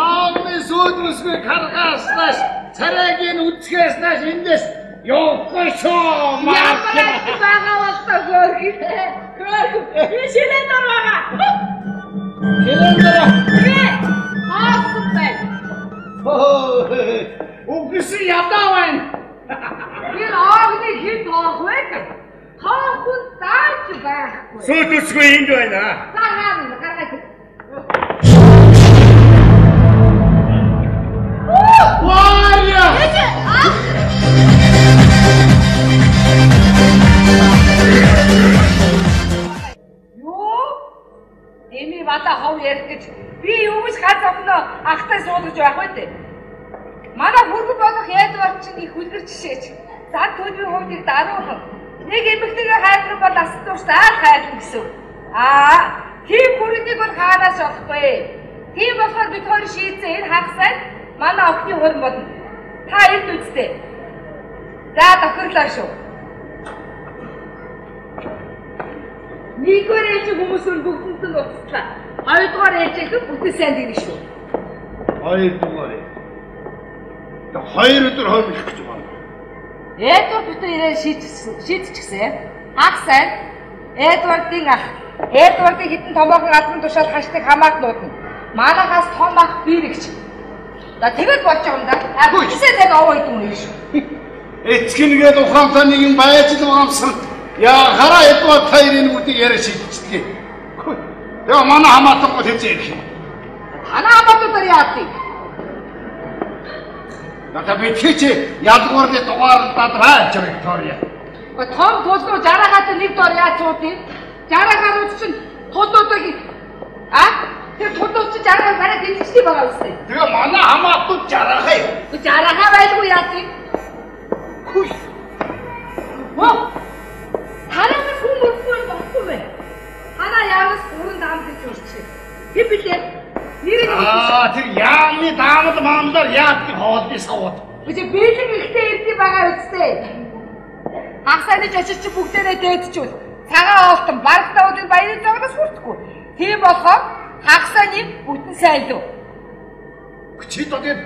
Оогны сүдүсгүй харахаас царайгийн үцгээс нааш эндээс явахгүй шүү. Ямар байгаа бол та гөргий. Би шилэн дөрвага. Шилэн дөрвага. Хаасан бай. Үгүйс ядаа байна. Би оогны хэд тоох вэ? Тоохын даач байхгүй. Сүдүсгүй энд байна. За хаана гаргаад. Варя! Юу? Эми бата хов ярьж би юу гэж гац огноо ахтай суулгаж байх вэ дээ. Манай хөргө болох Эдвард чинь их үлгэр жишээч. Зан төлөвийн хувьд их даруухан. Нэг эмэгтэйгээ хайрлах бол асар тууштай хайрлах гэсэн. Тийм хүрээнийг бол хаанаас олохгүй. Тийм болохоор бид хоёр шийдсэн энэ хагасаа манай охины хөрөн болно. Та энд үзтээ. За тохирлоо шүү. Нэгдүгээр ээлж хүмүүс бүгдэнд нь уцтлаа. Хоёрдугаар ээлжийг бүтэн сайн дэрнэ шүү. Хоёрдугаар. Хоёр өдөр хоймлох гэж байна. Эдвард бүтэн ирээ шийдчихсэн. Хагасаа Эдвардын ах. Эдвардын хитэн томоохон албан тушаал хашдаг хамаат нуудна. Манайхаас том ах бирэгч. За тэгээд болж байгаа юм да. Бүтсээ зэн овоо идэв юм шүү. Эцгингээд ухаантай нэг юм байж л урамсан. Яа хараа Эдвард хоёрын үдийг яриа шийдчихлээ. Тэгээ манай хамаатан гэж хэлж ирэх юм. Танаа хамаатуудаар яатыг. Надад битгийч ядгуурны дугаарлаад байж Виктория. Том тулгуу 60-аад нэг дор яаж цуудыг? 60-аад чинь тулуудыг тэр тулууд чинь 60-аад бараг дэмжчихсэн байгаа үстэй. Тэгээ манай хамаатууд 60-аа юм. 60-аа байлгүй яатыг. Хүй. Танаа хүн мөрөхгүй байхгүй мэ? Танаа яавас бүрэн даам гэж урчих. Би билээ. Тэр яамны даамд маамдаар яадгийг хоолны савууд. Үгүй бэлэг ихтэй ирдэг байгаа үстэй. Хагасны жочирч бүгдээрээ дээдчүүл. Цагаан оолтон барагтаа удын баярын загнаас хүртэхгүй. Тийм болохоор хагасны бүтэн сайн лөө. Чи тэгээд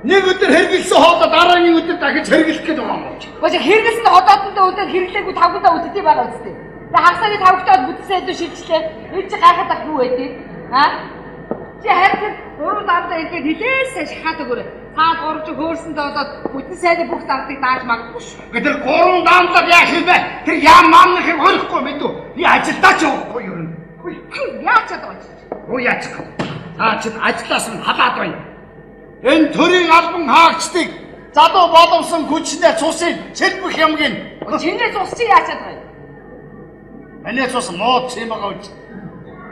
нэг өдөр хэрэгэлсэн хоолоо дараагийн өдөр дахиж хэрэглэх гэдэг юм уу? Үгүй хэрэгэлсэн ходоодондоо өдөр хэрэглээгүй тавгуудаа үлддэг байгаа үстэй. Тэгээ хагасны тавгуудад бүтэн сайн лөө шилжлээ. Энэ чи гайхаад ах юу байдгийг? Чи хайртай гурван давтаа ирэхэд хилээсээ шахаад өгөөрэй. Цаад гурвч хөөрсөндөө болоод бүтэн сайдын бүх давтыг дааж магадгүй шүү. Тэр гурван даамдаар яах юм бэ? Тэр яам маамнах юм хорихгүй мэдүү. Би ажилдаа ч явахгүй юу? Яачаад байгаа чи? Юу яачих вэ? Чи ажлаас нь халаад байна. Энэ төрийн албан хаагчдыг залуу боловсон хүчнээ цусыг сэлбэх юмгийн. Чиний цус чи яачаад байгаа юм? Миний цус мууд юм байгаа үз.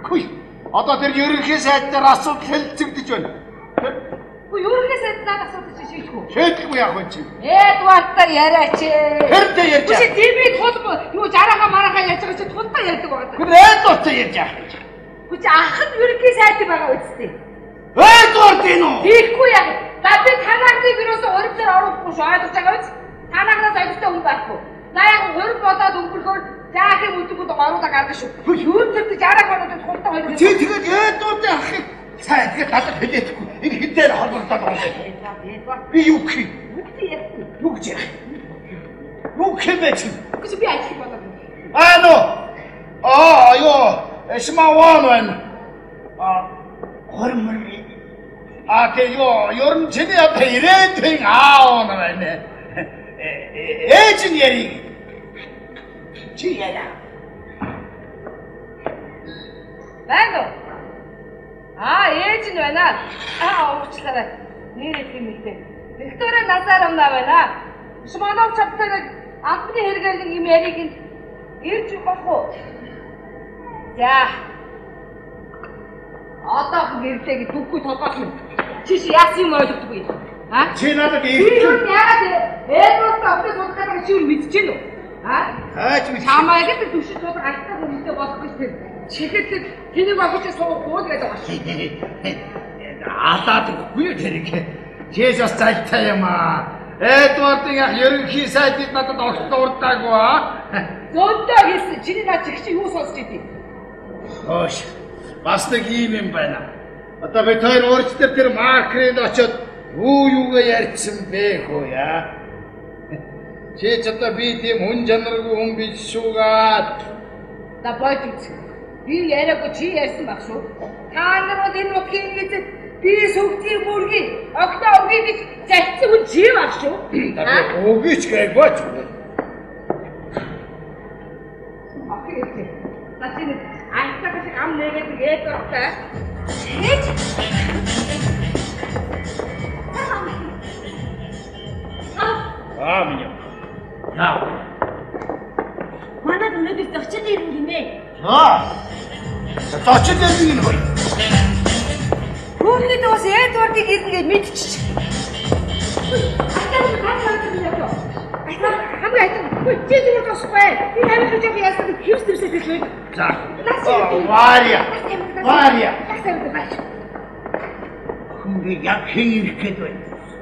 Хүй. Одоо тэр ерөнхий сайд дээр асуудал хэлцэгдэж байна. Хөө ерөнхий сайднаад асуудал чи шийдэх үү? Шийдэхгүй яах вэ чи? Эдвардтай яриач. Тэрдээ ярьж. Чи тийм тулб юу жараага мараагаа яаж байгаа чи тулбаа ярьдаг байгаа. Тэр Эдвардтай ярьж яах вэ? Хөө чи ах нь ерөнхий сайд байгаа үстэй. Эдвард энэ үү? Тийхгүй яа. Би танаагны бюроос өрөвлөр оруулахгүй шүү ойлгож байгаа биз? Танаагнаас аюултай хүн байхгүй. Наяа хөрөг болоод өнгөрөхөөр жаахан үдгүүд оруулаа гардаг шүү. Юу тэр 60 хоногт хурдан хоёр. Чи тэгээд Эдвардын ахыг сайн тэгээд надад хэлээдгүй. Энэ хідээр холбогдоод байгаа юм. Би юу гэх юм? Юу гэж яах? Юу хэмээч? Гэж би ажил болоод. Ано. Ёо, эшмаван байна. Хормор 이거 요런 전에 앞에 이래 된 아오나 말네. 애진 예리. 지혜야. Байна уу? Ээж нь байна. Уучлаарай. Нэрээ тийм ихтэй. Виктория Назаровна байна. Шманов чавтарыг анхны хэрэглэн юм яриг нь ирж болох уу? За. Одоо гэртээ дүүхгүй толгоох юм. Чи яасан юм ойлгохгүй. Чи надад яагаад Эдвард автыг суулгах гэж юу мэдчихэв үү? Хаач мэдээ. Чамайг л түшиж суулгах альтаа хүмүүстэй болох гэж тэр. Чихэд тэнийг багч суухгүй гэдэг байна. Алаадаггүй юу тэрийг. Чээс бас зайтай юм аа. Эдвардын ах ерөнхий сайдд надад огт дурдаагүй аа. Зөндөө хийсэн. Чиний наа чих чи юу сонсч идэв? Хөөш. Бас нэг юм байна. Одоо бид хоёр өөрсдөө тэр маркерыг очиод юугаа ярьсан бэ хөө яа. Чи ч одоо би тийм хүн чанаргүй хүн биш шүүгээд. Да бойч. Би яриаггүй чи ярьсан баг шүү. Та нарууд энэ утгийн ингээд би сүгтийн бүргийн огтоо өгье гэж зарцсан хүн чи баг шүү. Өгөөч гээгөөч. Окей. Тачи антаг шиг ам нэгээд гээд ортой. Нэг. Минь. Наа. Манайд өнөөдөр зочин ирэн гинэ. Зочин ирэн хөөе. Хүүхний дөөс Эдвардыг ирнэ гэж мэдчих. Хамгийн айтан. Чи зүгээр тосгүй. Би хамт жоо яасан хэрс төрсөж гэж байна. За. Варя. Хүн яг хэн ирэх гээд байна.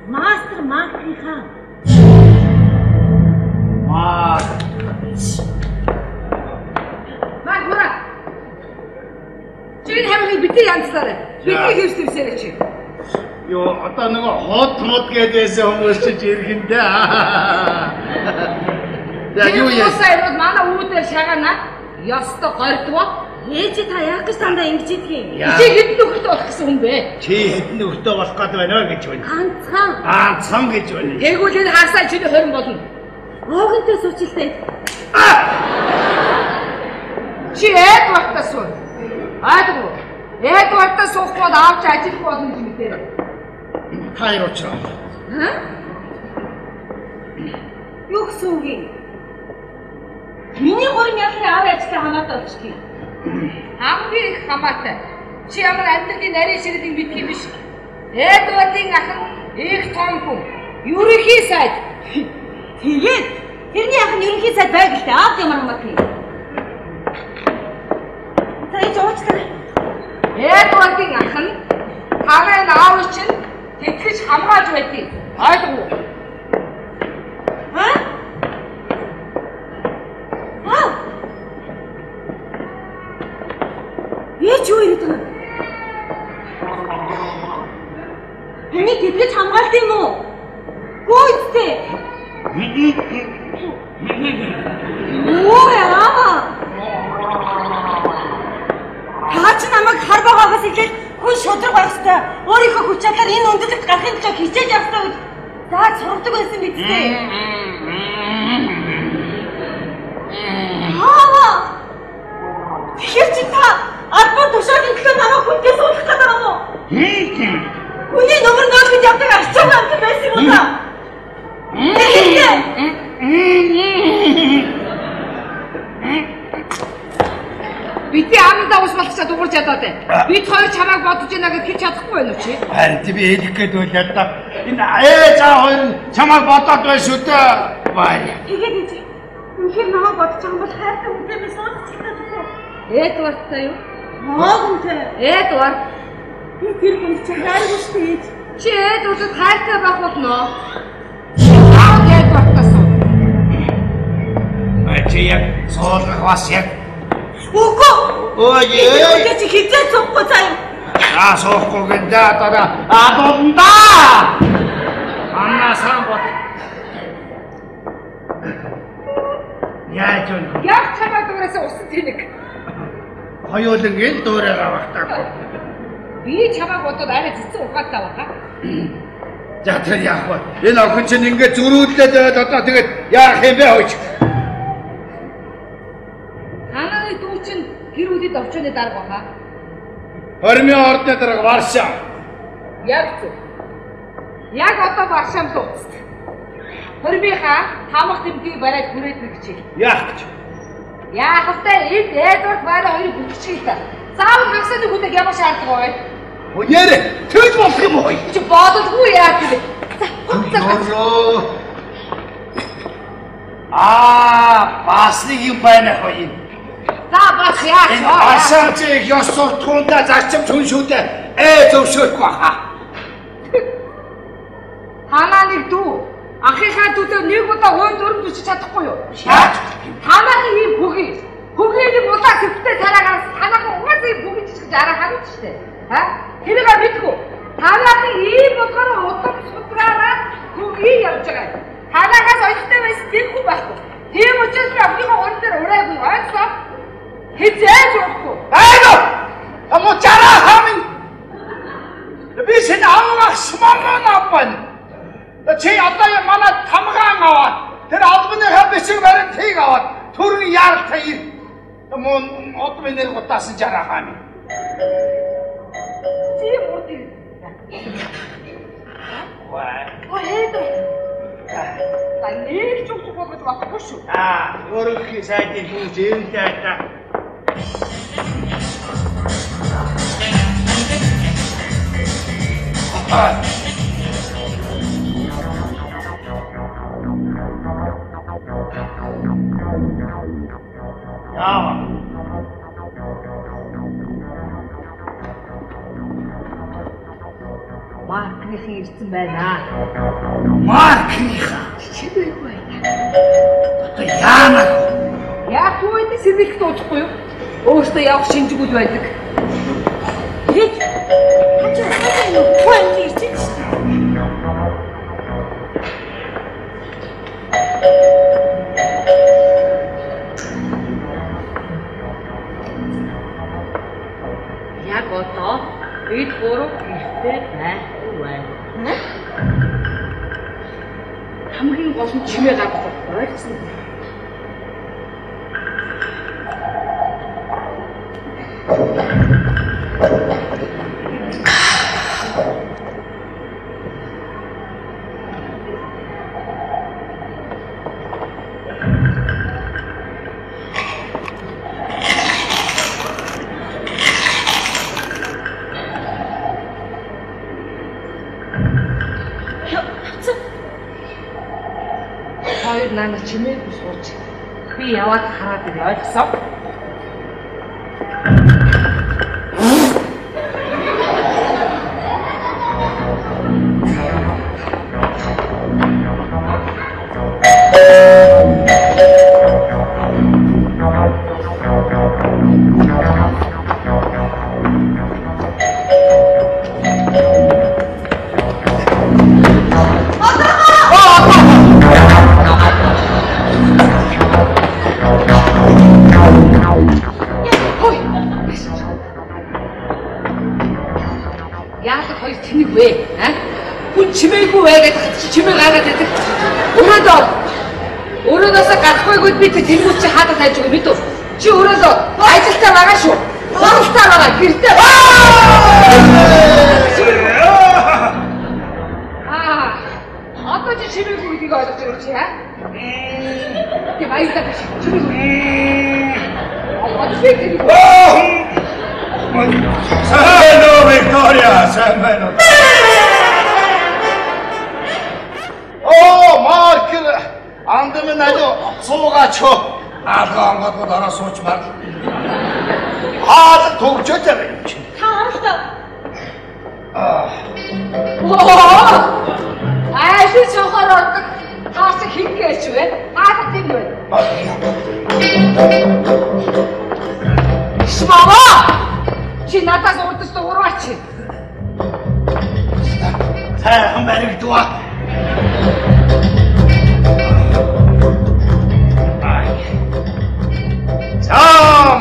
Мастер Макрихаа. Мара. Чи хамт битээ янзлаарай. Битээ хэрс төрсөж чи. Йоо одоо нөгөө хот гэдээсээ хүмүүс ч ирэх юм даа. Я юу яа. Саяд манай үүдээр шагаана. Ёстой гордвоо. Ээж та яах гэж тандаа ингэж идэх юм? Чи хэдэн нөхөртэй болох гэсэн хүн бэ? Чи хэдэн нөхөртэй болох гээд байна вэ гэж байна. Ганцхан гэж байна. Тэгвэл энэ хасаа чиний хорин болно. Оогонтой суучлаа. Чи Эдвардтай суу. Аадгүй. Эдвардтай суухгүй авч ажиллах болно гэж мэдээ. Хайр уучраа. Юу гэсэн үг юм? Миний гурван яхны аав ээжтэй хамаатай болчихгий. Хамгийн их хамаатай. Чи ямар амьдралын нарийн ширэлийг мэдх юм биш. Эдвардын ах нь их том хүн. Ерөнхий сайд. Тэгээд тэрний ах нь ерөнхий сайд байгальтай аав ямар хамаатай. Та уучлаарай. Эдвардын ах нь тавын аав чинь тэтгэж хамгааж байдгийг ойлгов уу? Ээж юу ирээд байгаа? Энийг тэтгэж хамгаалт юм уу? Гүйцтэй. Оо яа. Хаач намайг хар байгаагаас эхлээд хүн шудраг байх ёстой. Өөрийнхөө хүч чадлаар энэ өндөрлөлт гарахын төлөө хичээж явах ёстой гэж зааж сургадаг байсан биз дээ. Тэгэхээр чи та албан тушаагийн төлөө намайг хүнтэй суулгах гэдэг юм уу? Хүний нөмөр нөөхөд явдаг арчаа амт байсан юм уу та? Бидний амандаа ус малчаа дуурж ядаад байна. Бид хоёр чамайг бодож байна гэж хэлж чадахгүй байна уу чи? Харин би хэлэх гээд байл ядаа. Энэ ээж аа хоёр нь чамайг бодоод байна шүү дээ. Бай. Тэгээд энэ үнэхээр намайг бодож байгаа бол хайртай хүнтэйгээ суулгах хэрэгтэй. Эдвардтай юу? Моогонтэй. Эдвард. Би тэр хүн чинь хайргүй шүү дээ. Чи Эдвардд хайртай байх болно. Эдвардтай суу. Чи яг суулгах бас яг. Үгүй. Ой. Чи хизээ цоггүй цаа. Суухгүй гэдэг одоо адундаа. Аннасаа бод. Яаж вэ? Яг чамаа дуурайсаа усан тэнэг. Хоёулангийн дуурайгаа багтаагүй. Би чамайг одоо арай цэцэн ухаатаа байна. За тэр яах вэ? Энэ охин чинь ингээд зөрүүлээд байвал одоо тэгээд яах юм бэ хөөч? Хааны дүү чинь гэр бүлд овчооны дарга баха. Хормын ордны дарга Варшав. Яг зөв. Яг одоо Варшавд дуусна. Хормынхаа тамга тэмдгийг барайд хүрээд гэж. Яах гэж? Яах вэ? Энд Эдвард барай хоёрыг бүтгэж та. Заавал хагсаны хүлээг ямар шаардлага байна? Өнөөрэ тэгж болох юм уу? Чи бодолгүй яах вэ? Бас нэг юм байна хөөе. За бас яах вэ? Асаач ёс суртахуунда зарчим хүн шүү дээ. Зөвшөөрөх баха. Танаа нэг дүү ахихаа дүүтэй нэг удаа хойд өрөм зүчиж чадахгүй юу? Танаагийн ийм хөгийн улаа сэвтэй цараагаас танаагийн угаасаа хөгийн жижиг араа харагд штэ. Тэрийг мэдгүй. Танаагийн ийм болохоор удаан судраараа хөгийн явж байгаа. Танаагаас ойлтой байсан тэрхүү байхгүй. Тийм учраас би авдгийн урд дээр урайгүй ойлгоо. Хизээж уухгүй. Айно! Амучара хамин. Би шинэ аваа смарган апан. Чи одоо манай тамгаан аваад тэр албаныхаа бичиг баримтыг аваад төрийн яаралтай ир. Мөн одмын нэр гутаасан жараа хааны. Тийм үү? Хэд. Таныг ч үгүй болгож болохгүй шүү. Өөрөөхий сайдын хүн зэвлээ та. Яа. Маркныхын ирсэн байна. Маркныхаа Чимээгүй байна. одоо яана. Яг түүний сэрвэлт уухгүй юу? Өөртөө явах шинжгүүд байдаг. Хэд? Хачаа юу point ирсэн шүү. Яг одоо бид гурав гэртээ байна. Хамгийн гол нь чимээ гаргах ойлгосон. Хоёр нана чимээгүй сууж. Би яваад хараад ирээ ойлгосон. Яагаад хоёр тэнэг вэ? Хүн чимээгүй вэ гэдэг чимээ гаргаад байдаг. Өрөөдөөс гарахгүйгүүд би тэргүүт чи хаадаа тайж өгөө бид үү? Чи өрөөдөө ажилтаа байгаа шүү. Хуралдаа байгаа гэртээ. Одоо чи чимээгүй гэдгийг ойлгож байгаа чи Тэг баярлалаа биш. Hello, Victoria! Hello. Маркер! Андамын аливаа суугаач хөө. Ангууд дараа суучмаар. Хаад төгчөөд байгаа юм чи. Тааралтай. Айшин сохоор ордог. Таас хингээч вэ? Хаад тийм вэ? Шмава! Чи надаас урдс ураач. Хайхан баригдваа.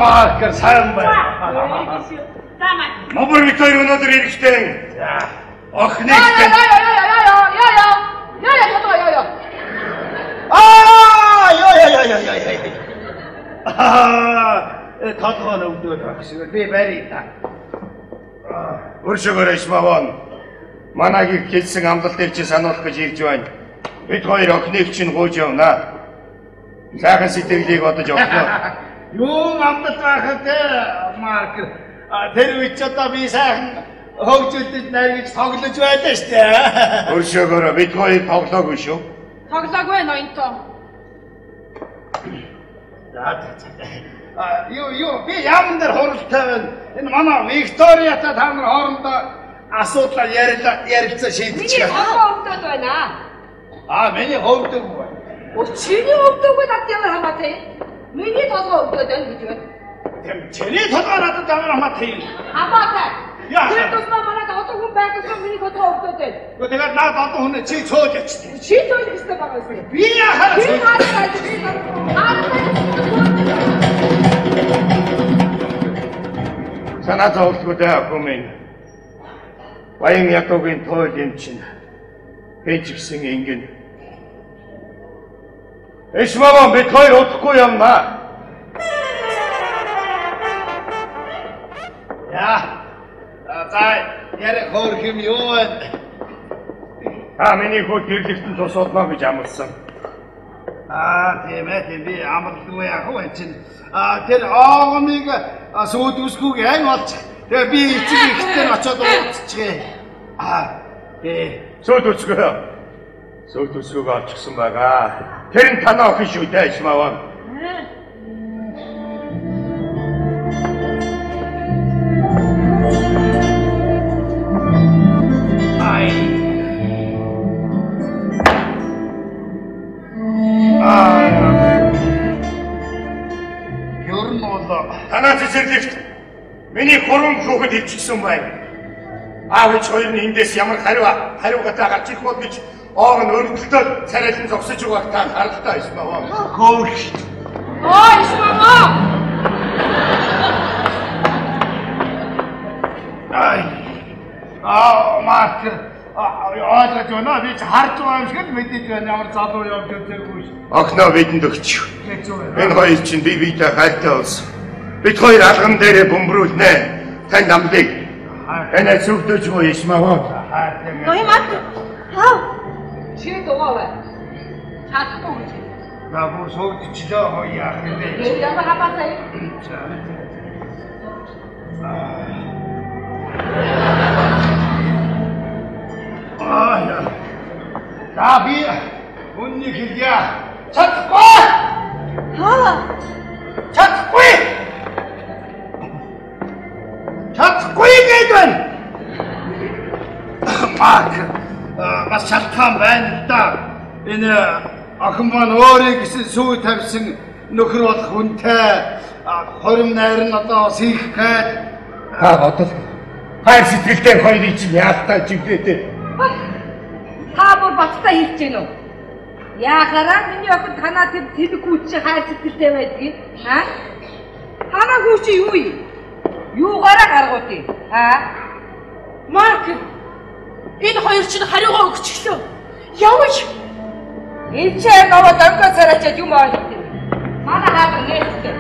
Маркер сайн байна. Мобор бид хоёр өнөөдөр ирэхтэй. Охныг Яа. Толгойн өвдөөр багшгүй би барий та. Өршөөрөөш маван. Манагийг хэлсэн амлалтыг чи сануулах гэж ирж байна. Бид хоёр охиныг чинь гууж явна. Сайхан сэтгэлийг бодож өгнө. Юу амталт байхад Марк тэр үед ч одоо би сайхан хөгжүүлэлт найргаж тоглож байлаа шүү дээ. Өршөөрөө бид хоёр тоглоогүй шүү. Тоглоогүй ноёнтоо. Юу би яамн дээр хуралтай байна. Энэ манай Викториятай та нар хоорондоо асуудлаа ярилцаа шийдчихээ. Миний ховоо өвдөд байна. Миний ховдөг байна. Чиний өвдөггүй над ямар хамаатай? Миний толгой өвдөд байна гэж байна. Тэм чиний толгой надад ямар хамаатай? Хамаатай. Яа. Тэр тусмаа манайд одоо хүн байгуулсан миний толгой өвдөд байна. Тэгээд наад одоо хүн чи цөөж ячтэй. Чи тойл гэстэй байгаа юм. Би яхаа Би цөөж. Санаа зовлтгүй хүмүүн. Баян ятуугийн тойл юм чинь. Ээж гисэн ингэн. Эшмаван бид хоёр удахгүй юмнаа. Ярэ хоор хэм юу вэ? Миний хөл гэрлэгтэн тусалнаа гэж амласан. Тийм би амарлгүй яг уу чинь. Тэр оогмыг сууд үсгүүг ань болж. Тэгээ би эцэг ихтэй очиод уулзчихъя. Сууд үсгөө. Сууд үсгөөг олчихсан байгаа. Тэр нь танаа охин шүү дээ Эшмаван. Танаа цэцэрлэгт миний хуран хүүхэд ивчихсэн байна. Аав ээж хоёр нь эндээс ямар хариугатай гарч ирэх бол гэж оог нь өргөлтөд царайлан зогсож байгааг та харалтай Эшмаван. Хөөш. Эшмаван! Марк ойлгож байна. Би ч харж байгаа юм шиг л мэдээж байна. Ямар залуу явж үзээгүй ш. Охноо бидэнд өгч. Энэ хоёр чинь бие биедээ хайртай болсон. Бид хоёр алган дээрээ бөмбөрүүлнэ. Тань намдыг. Энэ зүгдэж буй Эшмаван. Ноён Марк. Хаа? Чи дугаа бай. Чадахгүй гэж. Наа согдчихлоо яах вэ? Ямар хамаатай? Би үннийг хэлье. Чадахгүй! Хаа? Чадахгүй! Чадахгүй гэдэг нь. Марк бас шалтгаан байна л да. Энэ охин маань өөрийн гэсэн сүү тавьсан нөхөр болох хүнтэй хорим найр нь одоо бас хийх гээд Бодол. Хайр сэтгэлтэй хоёрыг чинь яалтаа живлээдээ. Та бүр баттай хийх гэж нү. Яахаараа миний охин танаа тэр тэлгүүч хайр сэтгэлтэй байдгийг танаа хүүч юу юм? Юугаараа гаргуудыг Марк энэ хоёр чинь хариугаа өгчихлөө. Явж энэ ч нөгөө дөнгөж царачаад юм аа. Манай хаалга нээхтэй.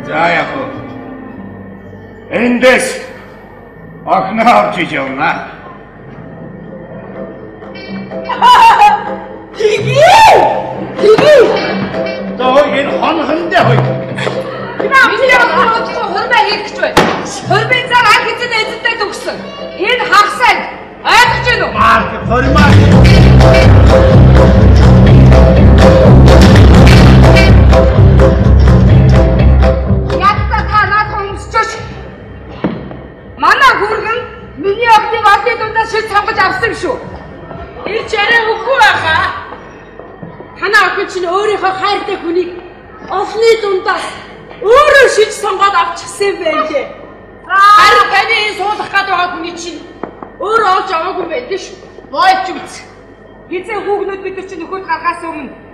За яг уу. Эндээс охноо авч иж явна. Тэгээ! Доо энэ хонхондоо хой. Миний яваад хурмаа хийх гэж байна. Хурмын зар анх эзэн эзэнтэй төгссөн. Энэ хагасаа ойлгож байна уу? Марк хормаа. Ядта та наад хүмүүсчш. Манай хүргэн миний охиныг олны дундаас шил сонгож авсан шүү. Ирж арай үгүй байхаа. Танаа охин чинь өөрийнхөө хайртай хүнийг олны дундаас өөрөө шиж сонгоод авчихсан байлээ. Харин таны энэ суулгах гээд байгаа хүний чинь өөрөө олж аваагүй байлээ шүү. Бойч үз. Хизээ хүүгнүүд бид нар чинь нөхөд гарахаас өмнө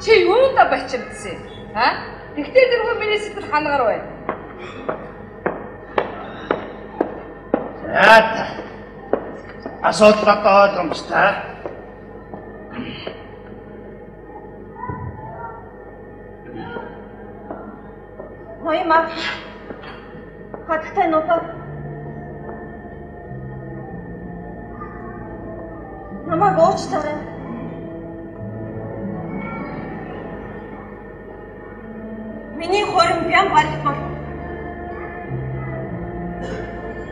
Чи юунда бачимдсан? Тэгтээ тэргүй миний сэтгэл хангаар байна. Асуудлаа ойлгомжтой. Ноёмар. Хаттай нутаг. Намайг уучлаарай. Миний хорин бям гарах бол.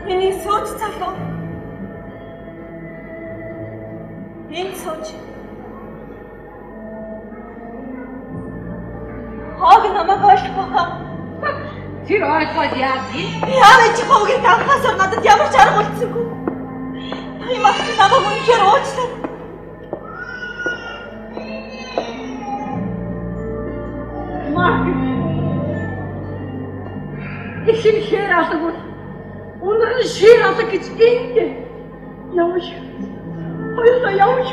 Миний сууч залуу. Энэ сууч. Хог намайг ойлгох. Тэр ойлгоод яа тий? Яагаад чи хоогийг анхаасаар надад ямар ч арга үлдсэнгүй. Ноёмар намайг үнэхээр уучлаа. Ихэнхээр алга бол өнөр нь шир алга гэж гинэ. Явж. Хоёулаа явж.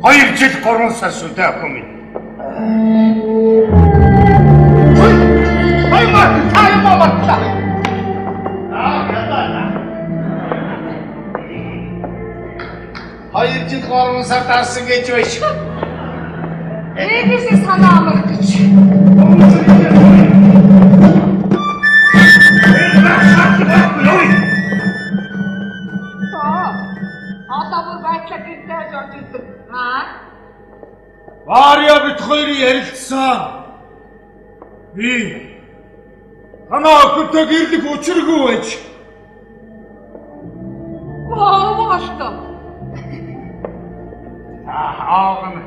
Хоёр жил 3 сар сүдэ ахгүй минь. Хоёр жил 3 сар дарсан гэж байж. Ээжээ санаа амрах гэж. Одоо бүр байдлаа гэртээ жоод ирдэг. Варя бит хоёрын ярилцсан. Би танаа охинтой гэрлэх учиргүй байж. Моошто. Аагийн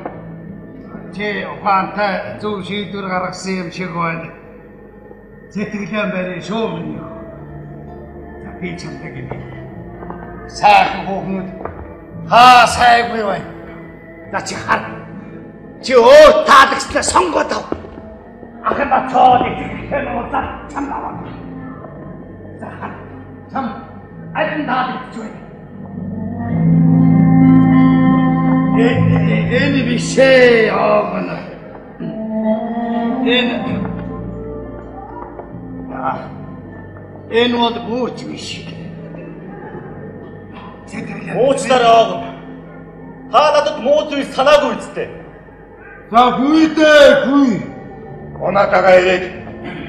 чи ухаантай зөв шийдвэр гаргасан юм шиг байна. Сэтгэлэн барин шүү минь. Би чамтай гэнэ. Сайхан хүүхнүүд сайгүй байна. Начи хар. Чи өө таалагчлаа сонгоод ав. Ахна цоод ихтэй нууцаа чам аваа. За хар. Чам алин таалагч байна. Энэ бишээ яагна. Энэ бол бууч биш. Уучлаарай аав. Та надад муу зүйл санаагүй үсттэй. За хүй дээ. Унаатагаа ирээд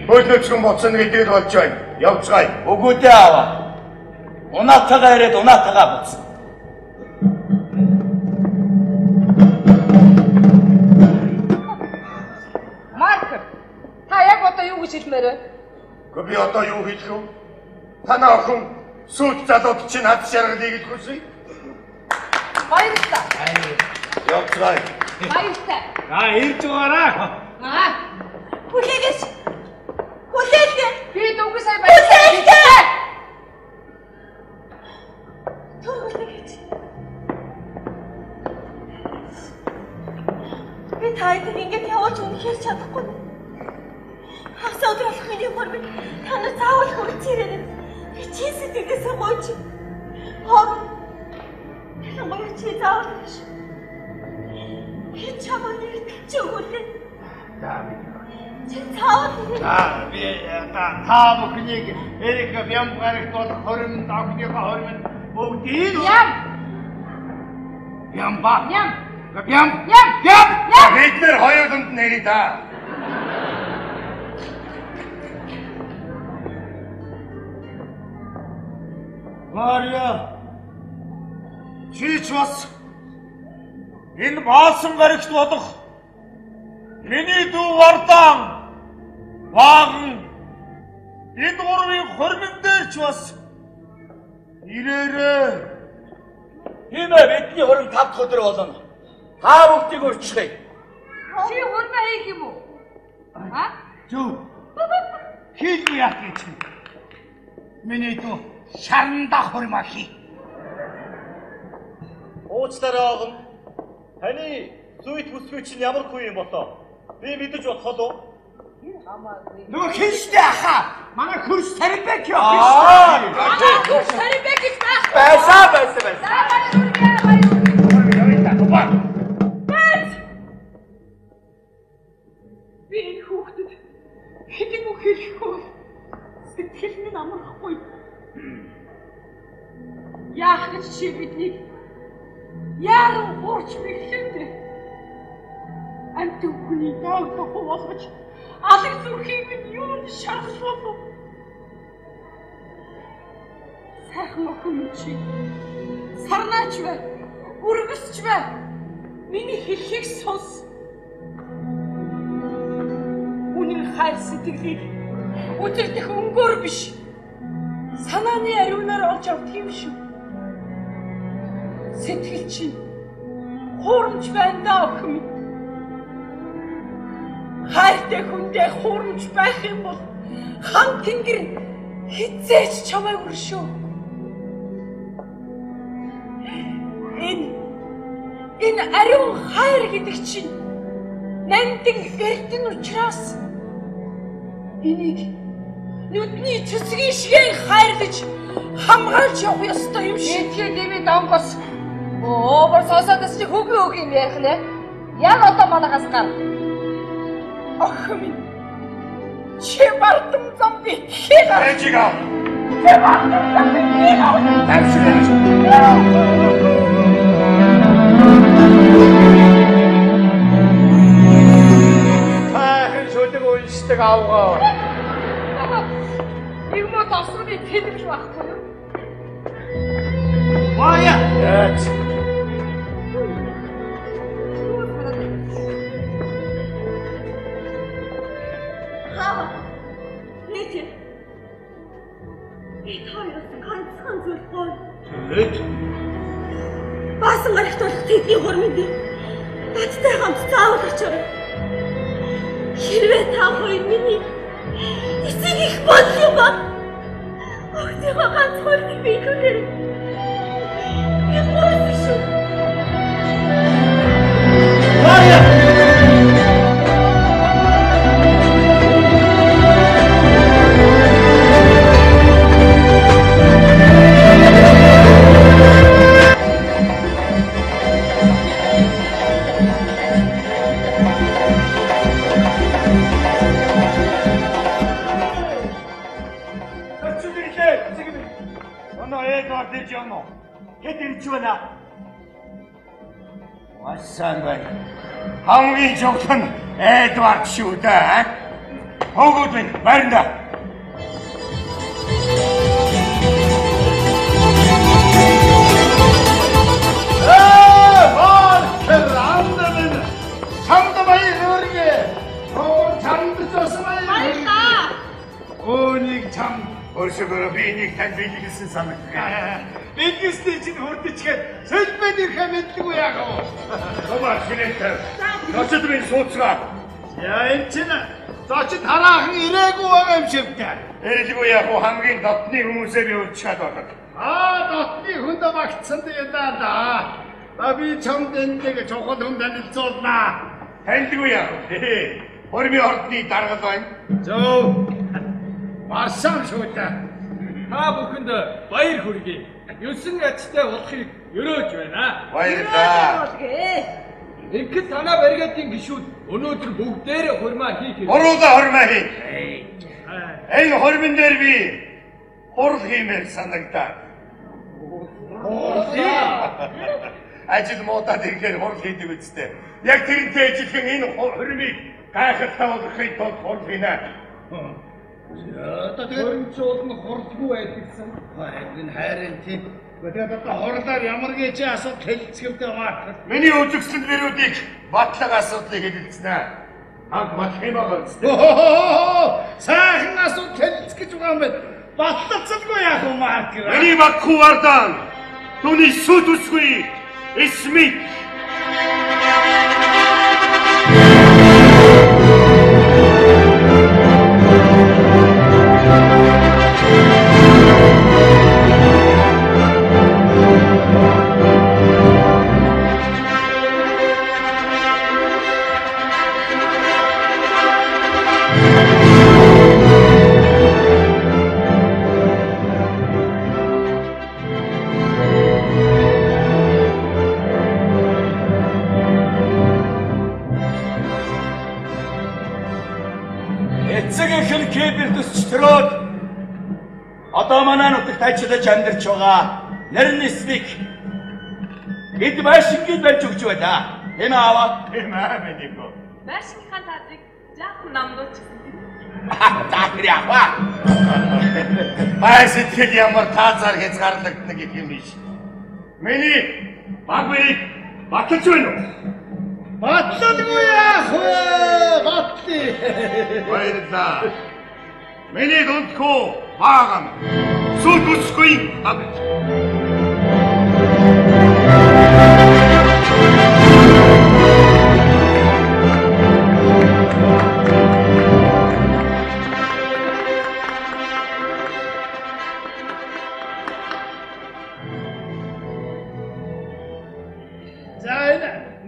хөлөөчгөн боцсон гэдгийг болж байна. Явцгаая. Үгүй дээ аав. Унаатагаа ирээд унаатагаа боцсон. Марк, та яг одоо юу гэж хэлмээр вэ? Гэхдээ би одоо юу хэлэх вэ? Танаа охин сүйт залууд чинь хад шаргалыг гэж хүсэе. Баярлалаа. Явцгаая. Баярлалаа. Ирж байгаарай. Хүлээгээс. Хүлээлгээ. Би дүүгээ сая баярлалаа. Хүлээгээч. Би таадаг ингэж явуулж үнэхээр чадахгүй. Хасаа өдөр болох миний хөрмөд танаа заавал хөрцөөрэй. Би чи сэтгэлээс гооч. Намайг чи заавал биш. Би чамайг чи өгүүлээ. Чи заавал. Би та бүхнийг эрик бям гарагт бол хорин давхныхаа хорин бүгдийг Ям ба. Ям. Бид нэр хоёуланд нэрээ та. Мария. Чич бас энэ баасан гарагт болох миний дүү Вардан Ваган энэ гурвын хормон дээр ч бас ирээрээ. Энэ бидний хорон 5 дахь өдөр болно. Та бүгдийг өрчлөе. Чи хурмаа хийх юм уу? Зүг. Хийх яах гэж. Миний дүү шаранда хурмаа хий. Уучлаарай аав. Таны Зүйт бүсгүй чинь ямар хүү юм болоо? Би мэдэж бодхоо лу. Нөгөө хин штэ аха. Манай хөрс Сарибек юу? Манай хөрс Сарибек гэж байх. Байсан. Би энэ хүүхдэд хэдэн үг хэлэхгүй сэтгэл минь амархгүй. Яах гэж чи биднийг яаран хуурч мэхлэнтэй. Амт хүний доогдох болгож алг зүрхийг минь юунд шархлуулав. Сайхан охин чи сарнаач бай, үргэсч бай. Миний хэлхийг сонс. Үнэн хайр сэтгэлийг үтердэх өнгөөр биш. Санааны ариунаар олж авдаг юм шүү. Сэтгэл чинь хуурамч байна да охин минь. Хайртай хүндээ хуурамч байх юм бол хан тэнгэр хизээч чамайг өршөө. Энэ ариун хайр гэдэг чинь нандин эрдэн учраас энийг нүдний цэцгийн шигээр хайрлаж хамгаалж явах ёстой юм шиг. Тэгээд дими донгос. Өөр сонсоодс чи хөг юм ярих нэ. Яг одоо манагаас гар. Охин минь. Чи бардам зам битгий. Ээжига. Чи бардам зам битгий. Хайр шүдэг уншдаг авгаа. Нэг мод осрны тэлбэж байхгүй юу? Мая. Яач. Нийт. Би тооёос ганцхан зүйл гоё. Тэд Баасан гарагт болох тэдний хормын би надтай хамт заавал очоорой. Хэрвээ та хоёр миний эцэг их болов ба охтойгоо ганц хөрдгийг би түлхэр. Би хөөс шүү. Васан байна. Хамгийн чухал нь Эдвард шүү дээ. Хогод минь барина. Маркер андын самд баяргээ. Чамд зосмай. Өнийг чам өөрсгөө би нэг тань билгсэн санагдав. Билгэстэй чинь хурдчихгээд солбод ирэхэ мэдлгүй яах вэ? Томар шинэтэр. Зочид минь сууцгаа. Яа энэ чинь зочид хараахан ирээгүй байгаа юм шиг дээ. Ирэлгүй яах вэ? Хамгийн дотны хүмүүсээ би урьдчаад байна. Дотны хүнд багтсан дээ да. Би чамд энэнийг чухал хүн танилцуулнаа. Таньдгүй яах вэ? Хөрми ордны даргал байна. Зөө. Марсан шүү дээ. Та бүхэнд баяр хүргэе. 9 ачтай болохыг өрөөж байна. Баярлалаа. Ингээд танаа баригатын гişүүд өнөөдөр бүгдээрээ хурмаа хийх юм. Уруулаа хурмаа хий. Энэ хурмын дээр би хурл хиймээр санагдаа. Ажил муудаад ирэхээр хурл хийдэг үстэй. Яг тэрнтэй ижилхэн энэ хурмыг гайхалтай болгохын тулд хурл хийнэ. Одоо тэр чуулт нь хурлгүй байдагсан. Энэ хайрын тийм. Тэгээд одоо хурлаар ямар гэж асуудал хэлцгээвтэй маа. Миний үзэгсэл нэрүүдийг батлага асуудлыг хэлэлцэнэ. Ханг батлах юм байгаа үстэй. Сайхан асуудал хэлцгэж байгаа юм байна. Батлацалгүй яах вэ Марк? Миний Макку Вардан. Түүний сүд үсгүй. Эсмит. Жинхэнэ кибер төсчтрөөд одоо манай нутагт ажиллаж амьдарч байгаа нарийн эсвик эд Вашингтон барьж өгч байна. Тийм аава. Тийм аа мэдээгүй. Вашингтон таадрыг жаахан намдуулчихсан. Таатар яава. Баясэтгэл ямар таацаар хязгаарлагддаг юм биш. Миний баг бэрийг баталж байна уу? Батлалгүй яах вэ? Батлий. Баярлалаа. Миний дундхүү баагам. Сүд үсгүй баг.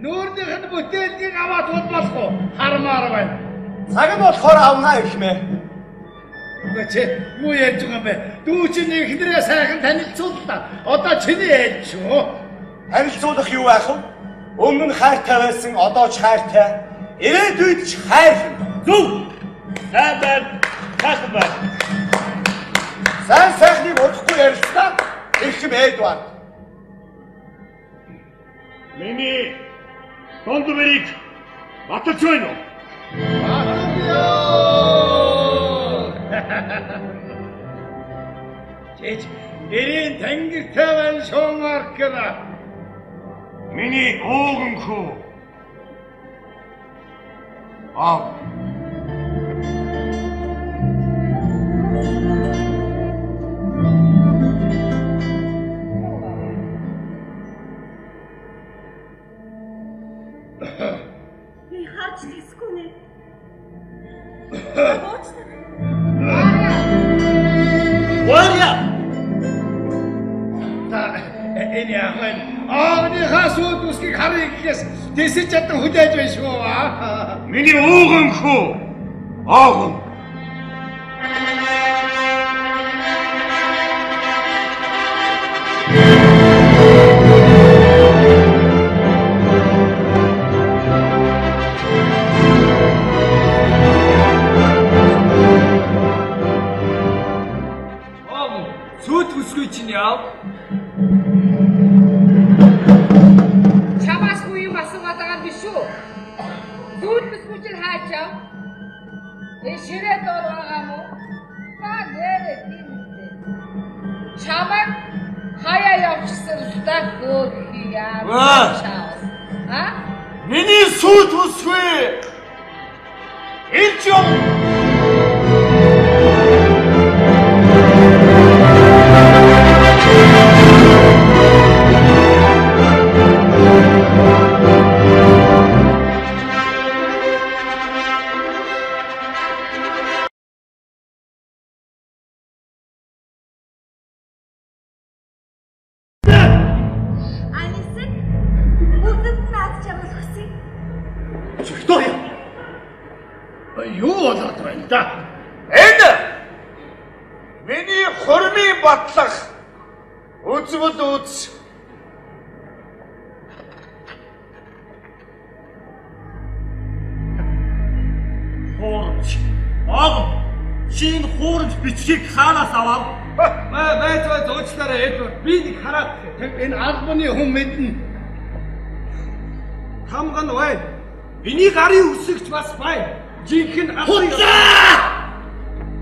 Нүүрнийх нь бүтээлгийг аваад удмалах уу? Хармаар байна. Цаг нь болохоор авнаа гэх мэ. Чи юу ярьж байгаа юм бэ? Дүү чинь ихнэрээ сайхан танилцууллаа. Одоо чиний ээлж шүү. Харилцуулах юу байх вэ? Өмнө нь хайртай байсан, одоо ч хайртай. Ирээдүйд ч хайр. Зөв. Сайн байна. Сайхан байна. Сайхныг удахгүй ярилцлаа. Их юм Эдвард. Миний дунд бэрийг баталж байна уу? Чич гэрийн тэнгэртэй байна шүү Маркна. Миний ууганхүү. Би харж тэсгүй нэ. Варя! Энэ яг аавныхаа сүйд үсгийг харъя гэхээс тэсэж чадсан хүлээж байна шүү. Миний ууганхүү. Аахан. Сүд үсгүй чинь яав? Чамаас юу юм асуугаад байгаа юм биш үү? Сүд үсгүй чинь хаачаа? Ширээ дор байгаа мó? Нэрээ тийм үү? Чамаг хаяа явчихсан стат гөхий яа. Миний сүд үсгүй. Ирж юм. Юу болоод байна да? Энэ миний хормын батлах үзвэл үз. Хуурамч. Шинэ хуурамч бичгийг хаанаас авав? Байж зөөчлөөрэй Эдвард. Би нэг хараад Энэ албаны хүн мэднэ. хамган бай. Миний гарын үсэгч бас бай. Жинхэнэ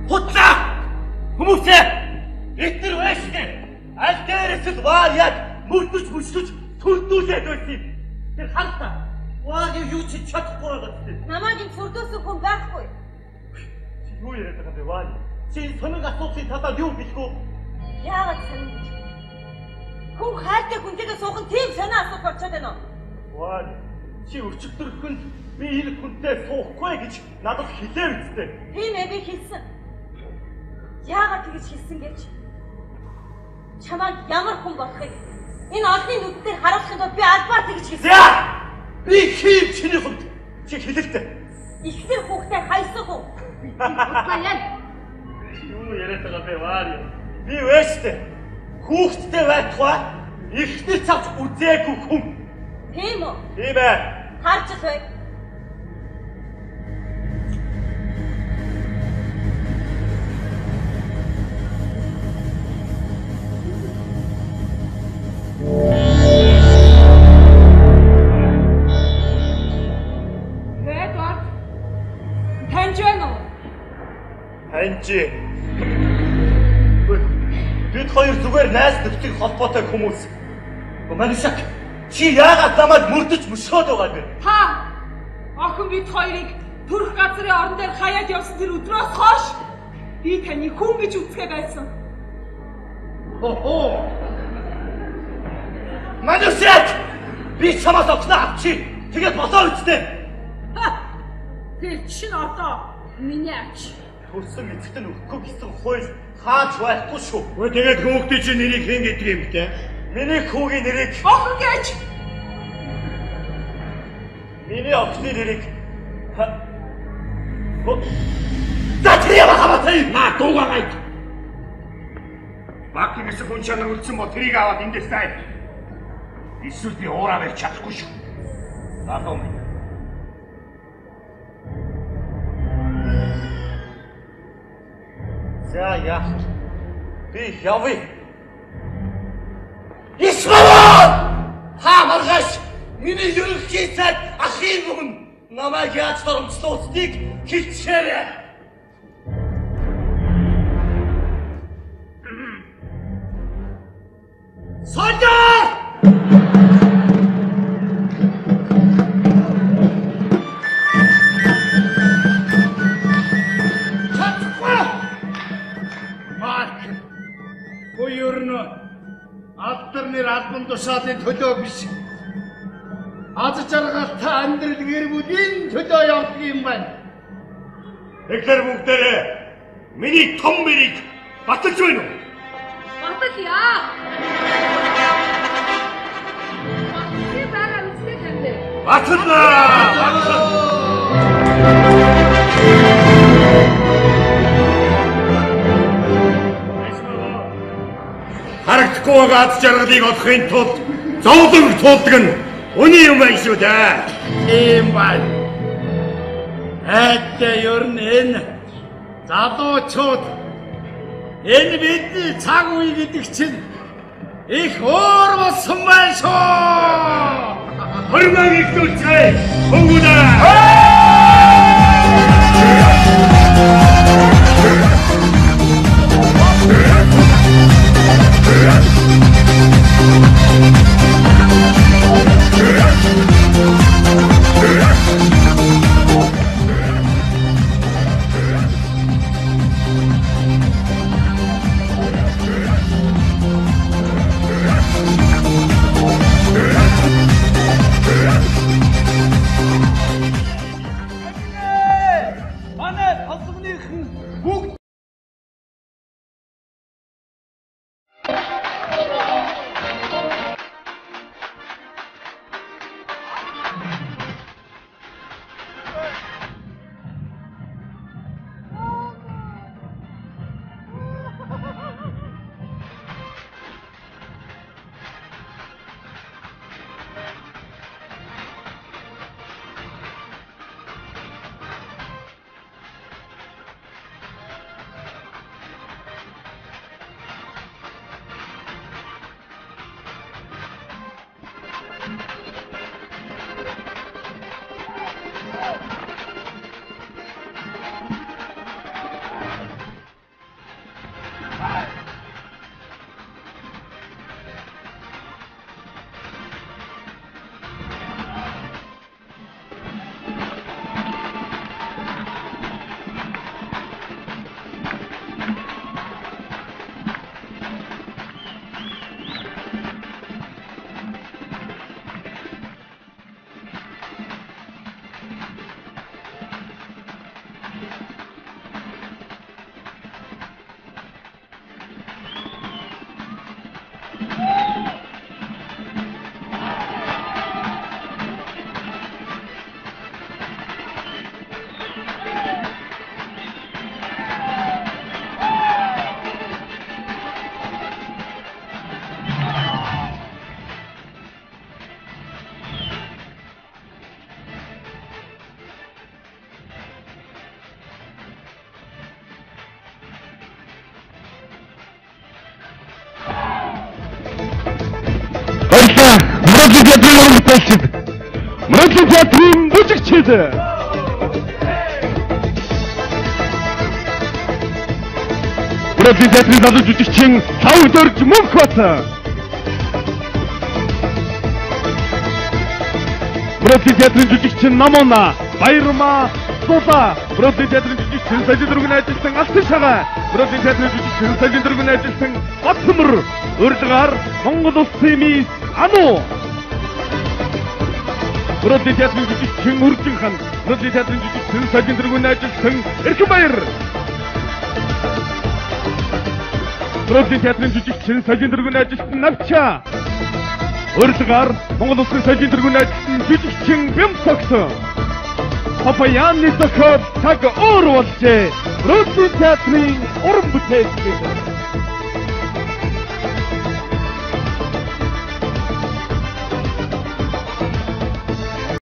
Хутлаа! Хүмүүсээ! Эдгээр байшгүй! Аль дээрээс л ваа яг мөрдөж төрдүүлээд байсан юм. Тэр халтаа. Ваагийн юу ч чадахгүй байгаа гэдэг. Намайг энэ сүрдөөсөн хүн байхгүй. Чи юу яриад байгаа бэ ваа? Чи сонирхол асуусан талаар юу хэлэхгүй? Яагаад сонирхож? Хүн хайртай хүнтэйгээ суухан тийм санаа асуух болчиход байна уу? Ваа, чи өчигдөрхөнд би энэ хүнтэй суухгүй гэж надад хэлээ үстэй. Тийм ээ би хэлсэн. Яагаад тэгж хэлсэн гэж? Чамайг ямар хүн болохыг энэ олонний нүдээр харуулахын тулд би албаар тэгж хэлсэн. За! Би хийм чиний хүнд. Чи хэлэлтэй. Ихсэр хүүхдээ хайсан хүн. Бодлоо яа. Юу яриад байгаа бэ ваа? Би вэштэй. Хүүхдтэй байтугай ихтэй цавч үзээгүй хүн. Тийм үү? Тийм ээ. Харж их бай. амжээ. Бид хоёр зүгээр найз нөхдөд холбоотой хүмүүс. Манайшаа чи яагаад намайг мөрдөж мөшгөөд байгаа юм? Та охин бид хоёрыг төрөх газрын орон дээр хаяад явсан тэр өдрөөс хойш би таны хүн гэж үздэг байсан. Манайшаа би чамаас огноо авчи. Тэгээд болоо үстэй. Тэр чинь одоо миний ач. Төрсөн эцэгт нь өгөхгүй гэсэн хууль хааж байхгүй шүү. Өө тэгээд хүүхдийн чинь нэрийг хэн гэдэг юм бэ? Миний хүүгийн нэрийг Охин гэж. миний охины нэрийг Затрия бахаматай Наа дуугаагаад. Бак гэсэн хүн чанар үлдсэн бол тэрийг аваад эндээс тай. Эсвэл би уураа барьж чадахгүй шүү. Заадуу минь. За яах вэ? Би явъя. Исмаа! Та маргааш миний ерөнхий сайд ахын өмнө намайг яаж доромжлуулсныг хэлчихээрэй. Солио! Алдарны албан тушаалын төлөө биш. Аз жаргалтай амьдрал гэр бүлийн төлөө явдаг юм байна. Тэгэхээр бүгдээрээ миний том мэрийг баталж байна уу? Баталъя. Баталъя байгаа үстэй тамир. Батална! Харагдахгүй байгаа аз жаргалыг олохын тулд зовлон туулдаг нь үний юм байна шүү дээ. Тийм байна. Хэдээ ер нь энэ залуучууд энэ бидний цаг үе гэдэг чинь их өөр болсон байна шүү. Хормог ихнүүцээ хөнгөнөө. Мөрөдлийн театрын бүжигчид Бродвей театрын залуу жүжигчин Лав Дорж Мөнхбат. Бродвей театрын жүжигчин Намуна, Баярмаа, Зула, Бродвей театрын жүжигчин Сажин дөрвөн ажилтан Алтан Шагаа, Бродвей театрын жүжигчин Сажин дөрвөн ажилтан Батсамөр, урьдгаар Монгол Улсын мис Ану. Бродвей театрын жүжигчин Үржин хан, Бродвей театрын жүжигчин Сажин дөрвөн ажилтан Эрхэнбаяр. Бродвей театрын жүжигчин Сажин дөрвөн ажилтан Навча. Урьдгаар Монгол Улсын Сажин дөрвөн ажилтан жүжигчин Бямцогт. Папаяны зохиол цаг өөр болжээ. Бродвей театрын уран бүтээлч.